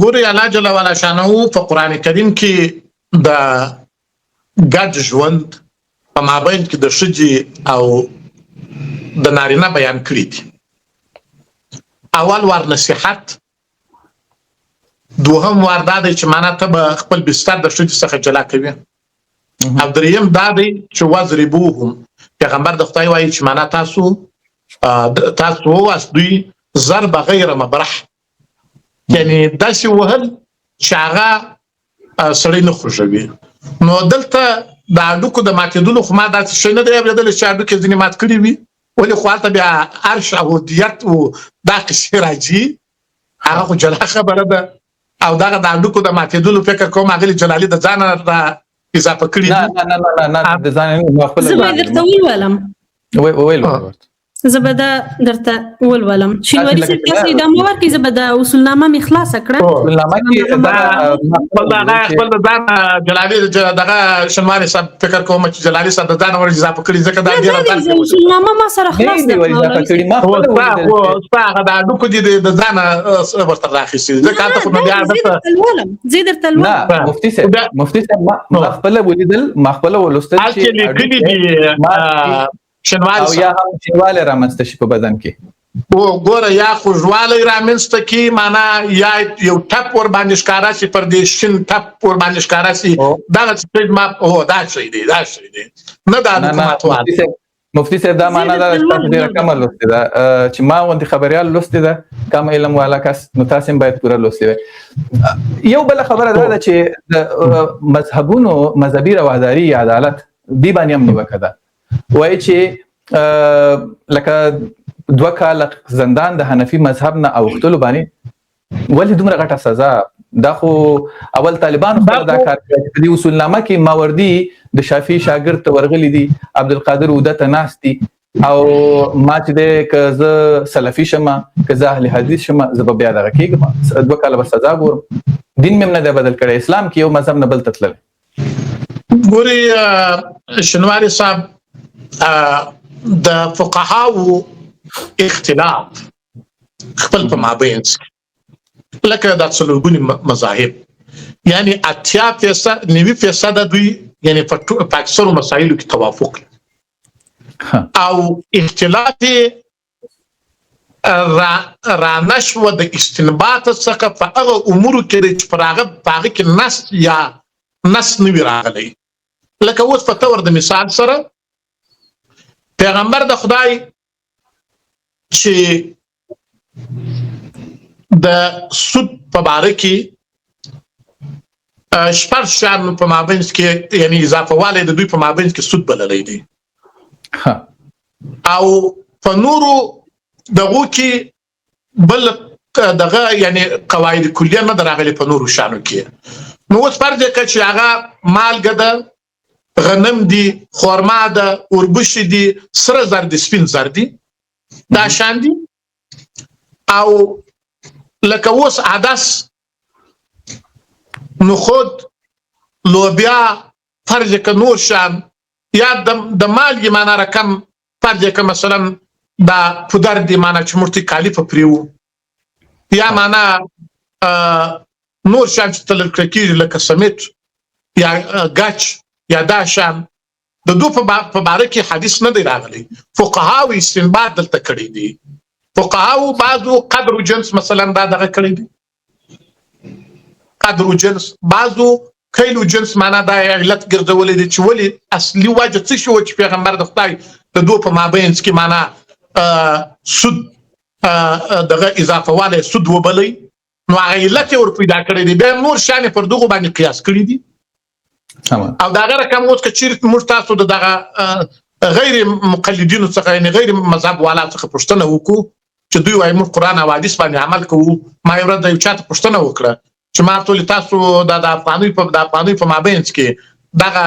ګوري الله جل وعلا شانه په قران کریم کې د ګډ ژوند په مابین کې د ښځې او د نارینه بیان کړی دي. اول وار نصيحت، دوهم وار دا دی چې معنا ته به خپل بستر د ښځې څخه جلا کوي، او دریم دا دی چې وضربوهم، پیغمبر د خدای وایي چې معنا تاسو واس دوی ضرب غیر مبرح، یعنی داسې وهل چې هغه سړی نه خوښوي. نو دلته د هډوکو د ماتېدلو خو ما داسې شی نه دی اورېدلی چې هډوکي ځینې مات کړي وي، ولې خو هلته بیا عرش او دیت او دا قصې راځي، هغه خو جلا خبره ده. او دغه د هډوکو د ماتېدلو فکر کوم هغه جلالي د ځانه را اضافه کړي دي. نه د ځان نه خپل زه به درته وولم زه به درته ولولم. شینواري صاحب تاسو د امور کې زه به د اصولنامه می خلاصه کړم. اصولنامه کې خپل د ځان جلالي دغه شینواري صاحب فکر کوم چې جلالي صاحب د ځان ور اضافه کړي ځکه دا ډیره اصولنامه ما سره خلاص ده. او هغه د هډوکو د ځان ورته راخېستي ځکه تاسو نو بیا زه درته ولولم. مفتي صاحب ما خپل ولیدل، ما خپل ولستل چې شنوالي او یا هم شنواله رامنځته شي په بدن کې، او ګوره یا خوږوالی رامنځته کی، معنا یا یو ټپ ور باندې ښکارا شي، پر دې شین ټپ ور باندې ښکارا شي، دغه څه ما دا شي دی نه دا مفتي صاحب دا معنا دا تاسو ډیره کم لوستي ده چې ما غوندي خبريال لوستي ده کم علم والا کس، نو تاسو باید پوره لوستي وي. یو بل خبره ده چې د مذهبونو مذهبي رواداري عدالت دی باندې هم نیوکه ده، وایي چې لکه 2 کال زندان د حنفي مذهب نه اوختلو باندې ولې دومره غټه سزا؟ دا خو اول طالبان خو دا کار کوي. د اصولنامه کې ماوردي د شافعي شاګرد ته ورغلي دي، عبدالقادر اوده ته ناست دي، او ما چې د که زه سلفي شمه که زه اهل حدیث شمه زه به بیا دغه کېږم 2 کاله به سزا ګورم. دین مې نه دی بدل کړی، اسلام کې یو مذهب نه بل ته تللی. ګوري شنواري صاحب د فقهاو اختلاف خپل په مابین لکه د څلورګوني مذاهب، یعنی 80% دوی یعنی په اکثرو مسایلو کې توافق او اختلاف را نشو د استنباط څخه په هغه امور کې چې په هغه کې نص یا نص نه وي راغلی. لکه اوس په تور د مثال سره پیغمبر د خدای چې د سود په باره کې شپږ شیان په مابینځ کې یعنی اضافه والی د دوی په مابینځ کې سود بللی دی، او په نورو دغو کې بل دغه یعنی قواعد کلیه نه راغلي په نورو شیانو کې. نو اوس فرض کړه چې هغه مالګه ده، غنم دي، خورما ده، اوربشي دي، سره زر دي، سپین زر دي، دا شان دي. او لکه اوس عدس، نخود، لوبیا، فرض که نور شان یا د مالګې معنا رقم فرض که مثلا دا پودر دي معنا چې مرتي کالی په پریو، یا معنا نور شان چې تلل کړي لکه سمیت یا ګچ یا دا شان د دو په باره کې حدیث نه دی راغلی. فقهاو استنباط دلته کړی دي. فقهاو بعضو قدر و جنس مثلا دا دغه کړی دي، قدر و جنس، بعضو کیل و جنس معنا دا علت ګرځولې دي چې ولې اصلي وجه څه شو چې پیغمبر د خدای د دو په مابینځ کې معنا سود دغه اضافه والی سود وبلی، نو هغه علت یې ور پیدا کړی دی. بیا نور شان پر دغو باندې قیاس کړی دي. او دا غره کوم اوس که چیرې موږ تاسو د دغه غیر مقلدینو څخه یعنی غیر مذهب والا څخه پوښتنه وکړو چې دوی وايي موږ قرآن او حدیث باندې عمل کوو، ما یو ورځ د یو چا ته پوښتنه وکړه چې ما ټول تاسو د افغانۍ په مابینځ کې دغه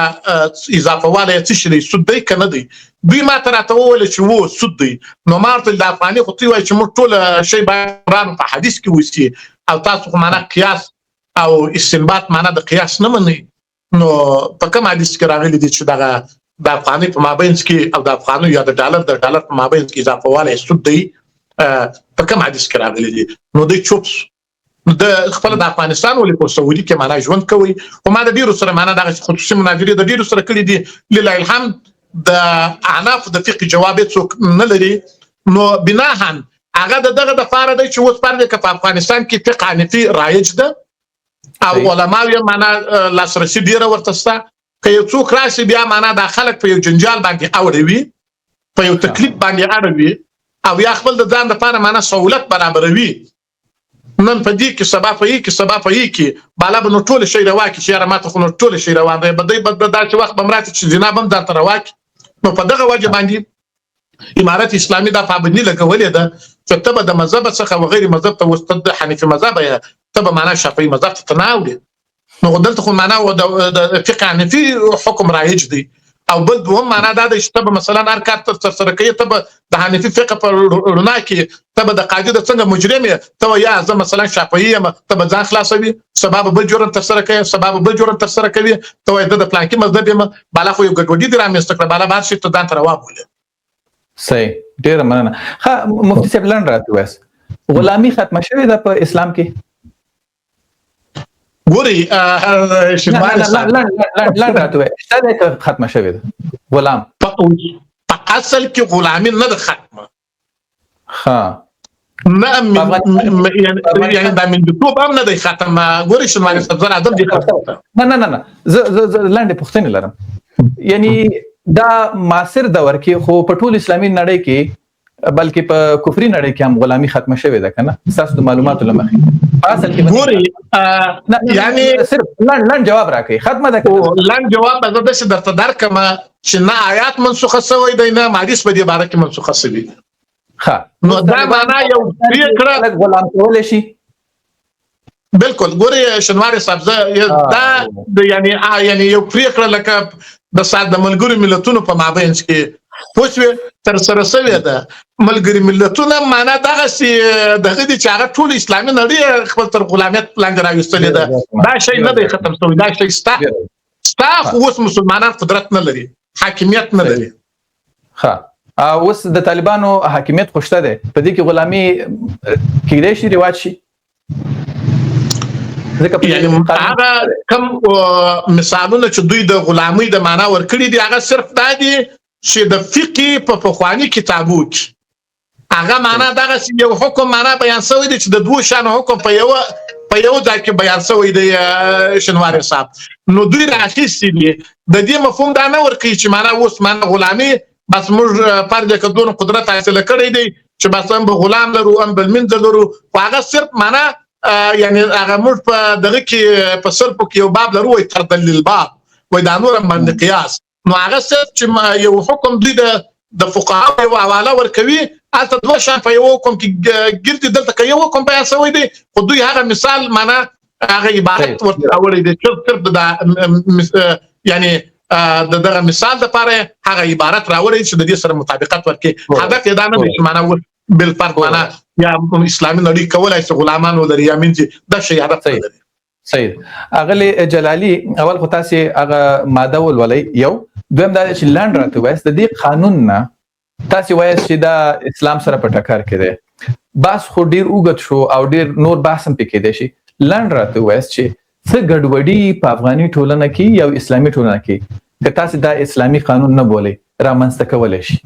اضافه والی څه شی دی، سود دی که نه دی؟ دوی ما ته راته وویل چې و سود دی. نو ما ورته د افغاني خو ته وایي چې موږ ټول شی باید قرآن په حدیث کې وسي، او تاسو خو معنا قیاس او استنباط معنا د قیاس نه منئ. نو په کوم حدیث کې راغلی دی چې دغه د افغانۍ په مابینځ کې او د افغانۍ یا د ډالر په مابینځ کې اضافه والی سود دی؟ په کوم حدیث کې راغلی دی؟ نو دوی چوپ د خپل د افغانستان ولې په سعودي کې معنا ژوند کوي او ما د ډیرو سره معنا د خصوصي مناظرې د ډیرو سره کړي دي لله الحمد د اعناف د فقه جواب څوک نه لري نو بناهن هغه دغه د فار د چې اوس پر د په افغانستان کې فقه حنفي رایج ده او علماء یې معنا لاسرسي ډیره ورته ستا که یو څوک راشي بیا معنا د خلک په یو جنجال باندې اوړوي په یو تکلیف باندې اړوي او یا خپل د ځان لپاره معنا سہولت برابروي نن په دې کې سبا په یې کې بالا به نو ټول شي رواکي چې را ماته خو نو ټول شي روان دی بدای بد دا چې وخت بمرات چې جناب هم درته رواکي نو په دغه وجه باندې امارت اسلامي د پابندي لګولې ده چې تبه د مذهب څخه و غیر مذهب ته وستد حنیفي مذهب یا تبه معنا شافعي مذهب ته تناول نو دلته خو معنا د فقه حنیفي حکم رایج دی او بل دوم معنا دا د شتبه مثلا هر کار تر سره کوي تبه د حنیفي فقه په رڼا کې تبه د قاضي د څنګه مجرم ته یا زه مثلا شافعي یم تبه ځان خلاصوي سبب بل جرم تر سره کوي ته د پلان کې مذهب یم بالا خو یو ګډوډي درامې استکړه بالا بار شي ته ځان تر وابول صحیح ډیر مننه مفتي صاحب لاند راته وایس غلامي ختمه شوې ده په اسلام کې ګوري لاند راته وایس شته ختمه شوې ده غلام په اصل کې غلامي نه ده ختمه ها يعني دا من توپ هم نه دی ختمه ګوري شمالي سبزر ادم دي ختمه نه زه لاندې پوښتنه لرم یعنی دا معاصر دور کې خو په ټول اسلامي نړۍ کې بلکې په کفري نړۍ کې هم غلامي ختمه شوې ده کنه تاسو د معلوماتو لمخې اصل کې ګوري یعنی صرف لاند جواب راکړي ختمه ده لاند جواب به د څه درته درکمه چې نه آیات منسوخه شوی دی نه حدیث په دې باره کې منسوخه شوی ها نو دا معنا یو پریکړه غلام کول شي بالکل ګوري شنواري صاحب دا یعنی یو پریکړه لکه د ساده ملګری ملتونو په مابین کې پوښوي تر سره سوي ده ملګری ملتونه معنا دغه سي دغه دي چې هغه ټول اسلامي نړۍ خپل تر غلامیت لاندې راوستلې ده دا شی نه دی ختم شوی دا شی ستا اوس مسلمانان قدرت نه لري حاکمیت نه لري ها اوس د طالبانو حاکمیت خوشته ده په دې کې غلامي کېدای شي رواج شي یعنی هغه کوم مثالونه چې دوی د غلامۍ د معنا ورکړي دي هغه صرف دا دي چې د فقه په پخوانی کتابو کې هغه معنا دغه یو حکم معنا بیان شوی دی چې د دوه شان حکم په یو ځای کې بیان شوی دی شنواري صاحب نو دوی راخیستي دي د دې مفهوم دا نه ورکړي چې معنا اوس معنا غلامي بس موږ پر دې کډون قدرت حاصل کړی دی چې بس هم غلام لرو هم بل من لرو هغه صرف معنا یعنی هغه موږ په دغه کې په صرف کې یو باب لرو تر دلیل باب وای دا نور باندې قیاس نو هغه چې یو حکم دوی د فقها یو حواله ورکوي البته دوه شان په یو حکم کې ګرځي دلته کې یو حکم بیان شوی دی خو دوی هغه مثال معنا هغه عبارت ورته اوري دي چې صرف یعنی دغه مثال لپاره هغه عبارت راوړي چې د دې سره مطابقت ورکړي هدف یې دا نه دی معنا بل فرق معنا یا اسلامي نړۍ کولای شي غلامان ولري یا منځي دا شی هدف دی صحیح اغلی جلالی اول خو تاسو هغه ماده ولولای یو دویم دا چې لاند راته وایي د دې قانون نه تاسو وایي چې دا اسلام سره په ټکر کې دی بس خو ډیر اوږد شو او ډیر نور بحث هم پکې دی شي لاند راته وایي چې څه ګډوډي په افغاني ټولنه کې یا اسلامي ټولنه کې که تاسو دا اسلامي قانون نه بولئ رامنځته کولای شي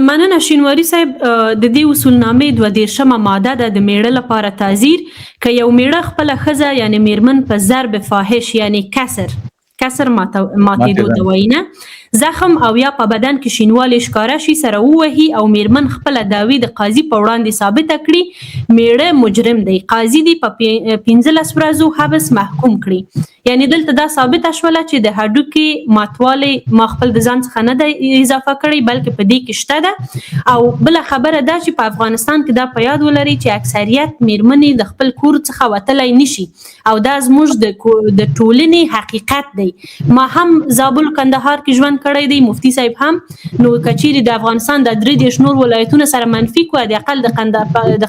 مننه شینواری صاحب د دې اصولنامې 22مه ماده د میړه لپاره تعزیر ک یو میړه خپل خزه یعنی میرمن په ضرب فاحش یعنی کسر ماتیدو دوینه زخم او یا په بدن کې شینوالی ښکارا شي سره ووهي او میرمن خپل دعوی د قاضي په وړاندې ثابت کړي میړه مجرم دی قاضي دی په 15 ورځو حبس محکوم کړي یعنی دلته دا ثابت شوله چې د هډوکي ماتوالی ما خپل د ځان څخه نه دی اضافه کړي بلکې په دې کې شته ده او بل خبره ده چې په افغانستان کې دا په یاد ولري چې اکثریت میرمنې د خپل کور څخه وتلای نشي او دا زموږ د ټولنې حقیقت دی ما هم زابل کندهار کې ژوند کړی دی مفتی صاحب هم نو کچيري د افغانستان د درې دیش نور ولایتونو سره منفي کو د اقل د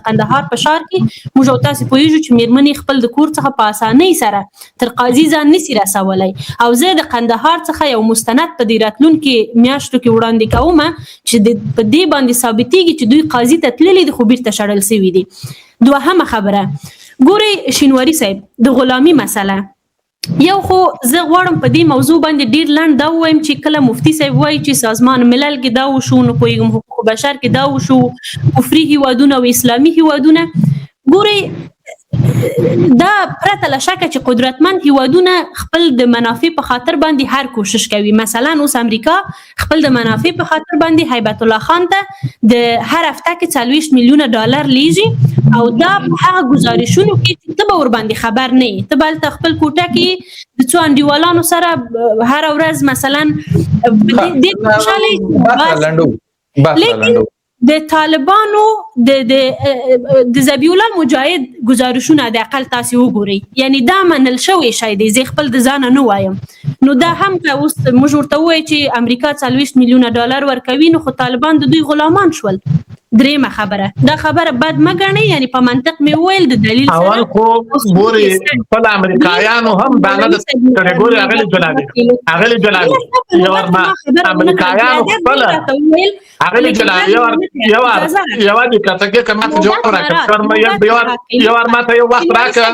قندهار په شهر کې موږ تاسو پوهیږو چې میرمنې خپل د کور څخه په اسانۍ سره تر قاضي ځان نسی رسولای او زه د قندهار څخه یو مستند په دیراتلون کې میاشتو کې وړاندې کوم چې په دې باندې ثابتېږي چې دوی قاضي ته تللي د خبير تشړل سوي دي دوهمه خبره ګوري شینواری صاحب د غلامي مسله یو خو زه غواړم په دې موضوع باندې ډیر لنډ دا ووایم چې کله مفتي صاحب وایي چې سازمان ملل کې دا وشو نو پوهېږم حقوق بشر کې دا وشو کفري هیوادونه او اسلامي هیوادونه ګوري دا پرته له شکه چې قدرتمند هیوادونه خپل د منافع په خاطر باندې هر کوشش کوي. مثلا اوس امریکا خپل د منافع په خاطر باندې هیبت الله خان ته د هر هفته کې 40 میلیونه ډالر لیږي او دا په هغه گزارشونو کې چې ته به ورباندې خبر نه یې، ته به هلته خپل کوټه کې د څو انډیوالانو سره هره ورځ مثلا ډېر خوشحاله لیکن د طالبانو د ذبیح الله المجاهد گزارشونه د اقل تاسو وګورئ، یعنی دا منل شوی شی دی، زه خپل د ځانه نه وایم. نو دا هم که اوس موږ ورته ووایو چې امریکا 40 میلیونه ډالر ورکوي نو خو طالبان د دوی غلامان شول. درېیمه خبره دا خبره بد مه ګڼئ، یعنی په منطق مې وویل د دلیل سره. اول خو ګورې خپل امریکایانو هم دا نه ده ګورې اغلې جلالي یو امریکایانو خپله اغلې جلالي یو دې کتهکې که ماته جواب راکړه یو ماته یو وخت راکړه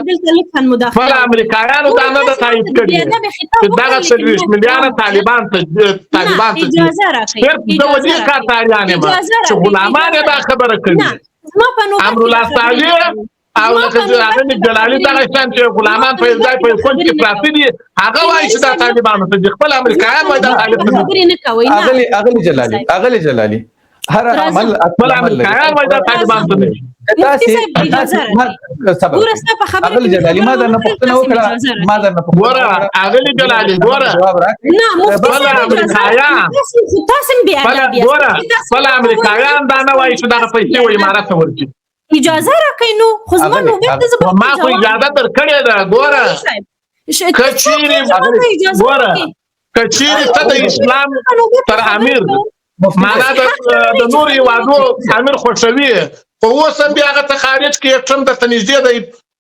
خپل امریکایانو دا نه ده تایید کړي چې دغه 40 میلیارده طالبان ته ځي صرف د وزیر کارتاریان یم چې غلامان دا خبره کوي امرالله صالح او لکه هغه جلالي دغه شان چې غلامان په ځای په کونج کې پراته دي هغه وایي چې دا طالبانو ته خپل امریکایان وایي دا طالبان اغلي جلالي هر عمل خپل امریکایان وایي دا طالبان ته دي اغلي جلالي ما درنه پوښتنه وکړه ګوره اغلي جلالي ګوره خپل امریکایان خپل امریکایان دا نه وایي چې دغه پیسې و امارات ته ورکړي. اجازه راکړئ نو خو زما نوبت ده زه ما خو اجازه درکړې ده. ګوره کچېرې ته د اسلام تر امیر معنا د نور هیوادو امیر خوښوي خو اوس هم بیا هغه ته خارج کې ټرمپ درته نږدې دی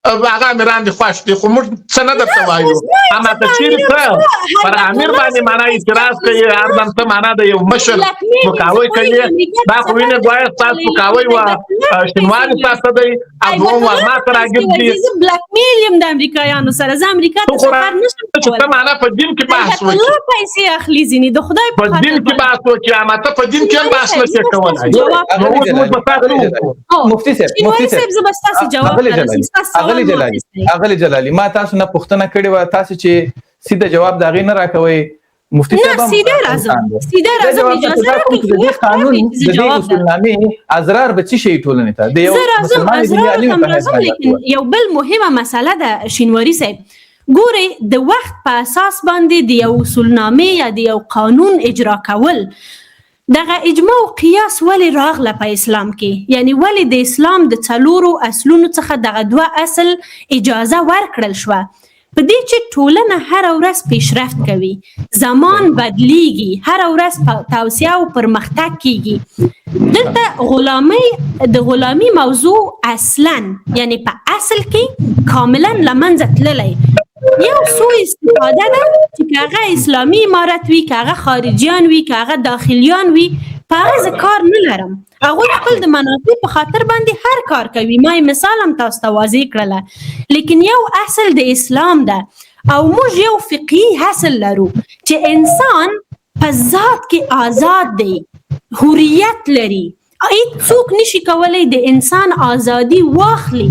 هغه امیران دي خوښ دي خو موږ څه نه درته وایو. اما کچېرې ته پر امیر باندې معنا اعتراض کوي هر ته معنا د یو مشر سپکاوی کوي دا خو وینې ګویا ستاسو سپکاوی وه شینواري ساسته دی او دوم وار ما ته راګرځي زه بلاک میل یم د امریکایانو سره زه امریکا ته سفر نشم کولی. ته معنا په دین کې بحث وکړي پیسې اخلي ځینې د خدای په دین کې بحث وکړي اما ته په دین کې هم بحث نشې کولی. مفتي صاحب زه به ستاسې جواب اغلي جلالي ما تاسو نه پوښتنه کړې وه تاسو چې سیده جواب د هغې نه راکوئ. مفتي صاحب سیده راځم اجازه راکړئ د قانون د دې اصولنامې ازرار به څه شي ټولنې ته د یو مسلمان دیني عالم په حیث باندې یو بل مهمه مسله ده شینواری صاحب ګورئ د وخت په اساس باندې د یو اصولنامې یا د یو قانون اجرا کول دغه اجماع او قیاس ولې راغله په اسلام کې، یعنی ولې د اسلام د 4 اصلونو څخه دغه 2 اصل اجازه ورکړل شوه په دې چې ټولنه هر ورځ پیشرفت کوي، زمان بدلیږي، هر ورځ توسعه او پرمختګ کیږي. دلته د غلامي موضوع اصلا یعنی په اصل کې کاملا لمنځه تللی یو څو استفاده ده چې هغه اسلامي امارت وي که هغه خارجیان وي که هغه داخلیان وي په هغه زه کار نه لرم، هغوی خپل د منافع په خاطر باندې هر کار کوي. ما یې مثال هم تاسو ته واضح کړله، لیکن یو اصل د اسلام ده او موږ یو فقهي اصل لرو چې انسان په ذات کې آزاد دی، حریت لري، هیڅوک نشي کولی د انسان ازادي واخلي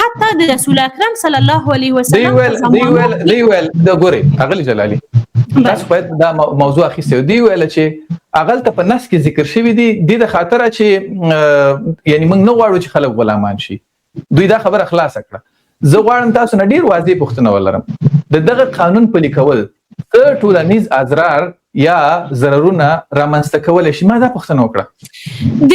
حتی د رسول اکرم صلی الله علیه وسلم دی ویل د ګوري اغلی جلالي تاسو باید دا موضوع اخیسته دی ویل چې اغل ته په نس کې ذکر شوی دی د خاطر چې یعنی موږ نه غواړو چې خلک غلامان شي، دوی دا خبره خلاص کړه. زه غواړم تاسو نه ډیر واضح پوښتنه ولرم د دغه قانون پلي کول ټولنیز اضرار یا ضررونه رامنځته کولی شي. ما دا پوښتنه وکړه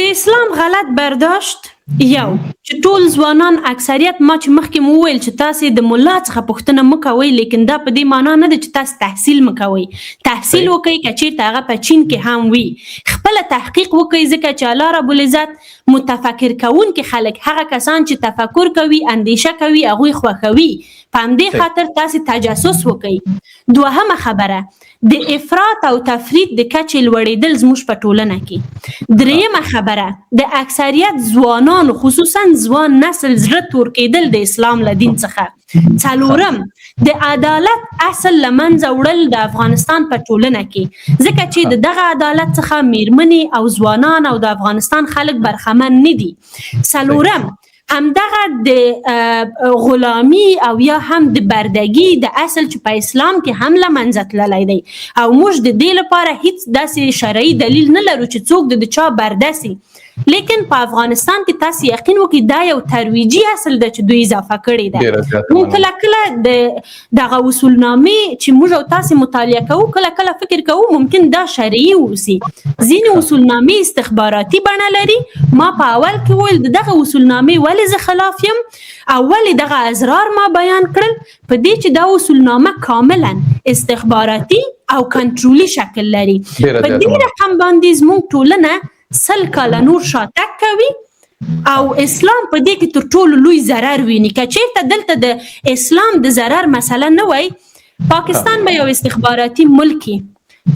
د اسلام غلط برداشت یو چې ټول ځوانان اکثریت ما چې مخکې مو وویل چې تاسې د ملا څخه پوښتنه مه کوئ، لیکن دا په دې معنا نه ده چې تاسې تحصیل مه کوئ. تحصیل وکئ که چېرته هغه په چین کې هم وي، خپله تحقیق وکئ ځکه چې الله رب العزت متفکر کوونکي خلک هغه کسان چې تفکر کوي اندیشه کوي هغوی خوښوي، په همدې خاطر تاسې تجسس وکئ. دوهمه خبره د افراط او تفریط د کچې لوړېدل زموږ په ټولنه کې. درېیمه خبره د اکثریت ځوانان ځوانانو خصوصا ځوان نسل زړه تور کېدل د اسلام له دین څخه. څلورم د عدالت اصل له منځه وړل د افغانستان په ټولنه کې، ځکه چې د دغه عدالت څخه میرمنې او ځوانان او د افغانستان خلک برخمن نه دي. څلورم همدغه د غلامی او یا هم د بردگی د اصل چې په اسلام کې هم له منځه تللی دی، او موږ د دې لپاره هیڅ داسې شرعي دلیل نه لرو چې څوک د چا برده سي. لیکن په افغانستان کې تاسو یقین وکړئ دا یو ترویجي اصل ده چې دوی اضافه کړی ده. موږ کله کله دغه اصولنامې چې موږ او تاسو مطالعه کوو کله کله فکر کوو ممکن دا شرعي اوسي. ځینې اصولنامې استخباراتي بڼه لري. ما په اول کې ویل دغه اصولنامې ولې زه خلاف یم او ولې دغه اسرار ما بیان کړل، په دې چې دا اصولنامه کاملا استخباراتي او کنټرولي شکل لري. په دې رقم باندې زموږ ټولنه 100 کاله نور شاتګ کوي او اسلام په دې کې تر ټولو لوی ضرر ویني. که چېرته دلته د اسلام د ضرر مسله نه وای، پاکستان به یو استخباراتي ملک وي.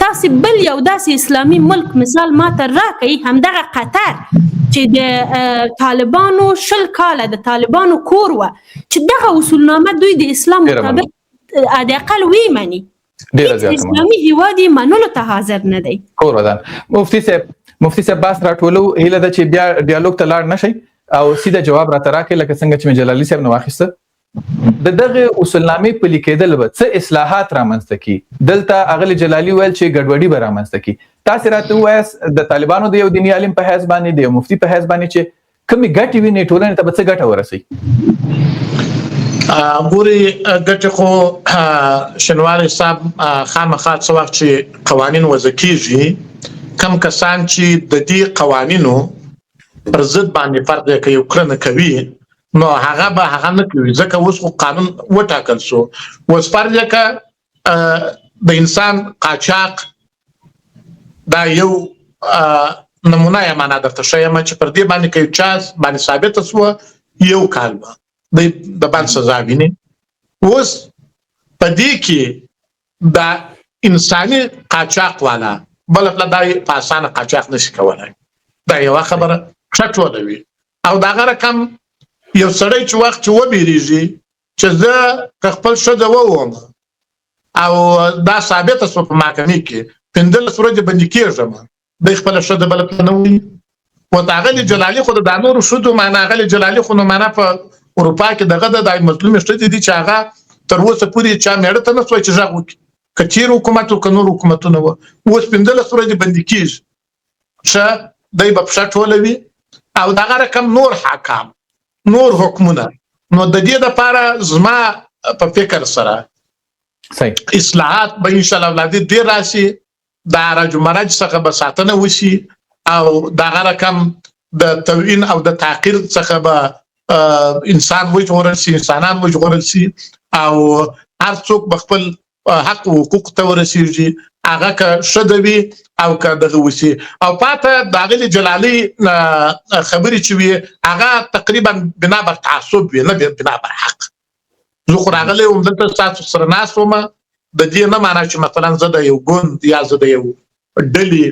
تاسو بل یو داسې اسلامي ملک مثال ماته راکړئ، همدغه قطر چې د طالبانو 20 کاله د طالبانو کور و، چې دغه اصولنامه دوی د اسلام مطابق حداقل ویمني. اسلامي هیواد یې منلو ته حاضر نه دی. کور ودان مفتي صاحب باس راټولو هیله ده چې بیا ډیالوګ ته لاړ نشي او سیده جواب راته راکړي لکه څنګه چې جلالي صاحب نو واخیسته. د دغه اصولنامې په لیکېدل به څه اصلاحات رامنځته کی؟ دلته اغلی جلالي ویل چې ګډوډي به رامنځته کی. تاسو راته وایاست د طالبانو د یو دیني عالم په حیث باندې د مفتي په حیث باندې چې کومې ګټې ویني ټولنې ته به څه ګټه ورسي؟ ګوري ګټه خو شنواري صاحب خامخا څه وخت چې قوانين وضع کیږي، کم کسان چې د دې قوانینو پر ضد باندې فرض کوي او کړنه کوي، نو هغه نه کوي ځکه اوس قانون وټاکل شو. اوس فرض کړه د انسان قاچاق دا یو نمونه یې معنا درته ښیم چې پر دې باندې کوي چا باندې ثابت شو یو کال د باندې سزا ویني. اوس په دې کې د انساني قاچاق والا بل فلدای په اسانه قاچاق نشي کولای. دا یو خبره ښټولوي او دا غره کم یو سړی چې وخت چې وبېریږي چې زه خپل شوده ووم او دا ثابت شو په محکمې کې 15 ورځې باندې کېږم د خپل شوده بل نه وي. و تاغلی جلالی خود د نور شودو معنا غلی جلالی خو نو معنا په اروپا کې دغه د مظلوم شته دي چې هغه تر اوسه پورې چا مېړه ته نه سوي چې ژغ وکړي. کچیر حکومت او کنور حکومتونه و اوس 15 ورځې باندې کېږي چې دای په شټ ولوي او دغه رقم نور حکام نور حکومت. نو د دې لپاره زما په فکر سره صحیح اصلاحات به ان شاء الله ولادي ډیر راشي، د راج مرج څخه به ساتنه وشي او دغه رقم د توهین او د تحقیر څخه به انسان وژغورل شي، انسانان وژغورل شي او هر څوک بخپل حق او حقوق ته ورسیږي، هغه که شدوي او که دغه وسی. او پاته داغلی جلالی خبرې چې وي هغه تقریبا بنا بر تعصب وي نه بنا بر حق. زه خو راغلی وم دلته تاسو سره ناست وم، د دې نه معنا چې مثلا زه د یو ګوند یا زه د یو ډلې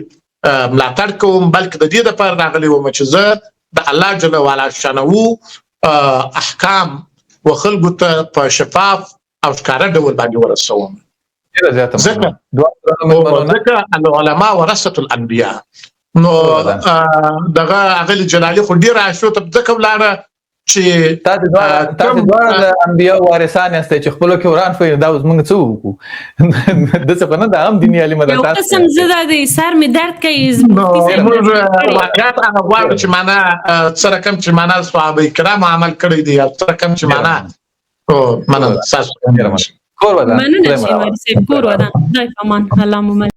ملاتړ کوم، بلکې د دې لپاره راغلی وم چې زه د الله جل وعلا شانه احکام و خلکو ته په شفاف او ښکاره ډول باندې ورسوم. ځکه العلماء ورثة الانبیاء. نو دغه اغلی جلالی خو ډیر عاشو ته ځکه ولاړه چې تاسو د انبیاء وارثان یاست چې خپل کې وران فې دا اوس موږ څه وکړو د څه په نه د هم دیني علم د تاسو قسم زړه دې سر می درد کوي. موږ واقعیت هغه وایو چې معنا سره کم چې معنا صحابه کرام عمل کړی دی سره کم چې معنا او معنا تاسو مننه شي کور ودان دای فمان الله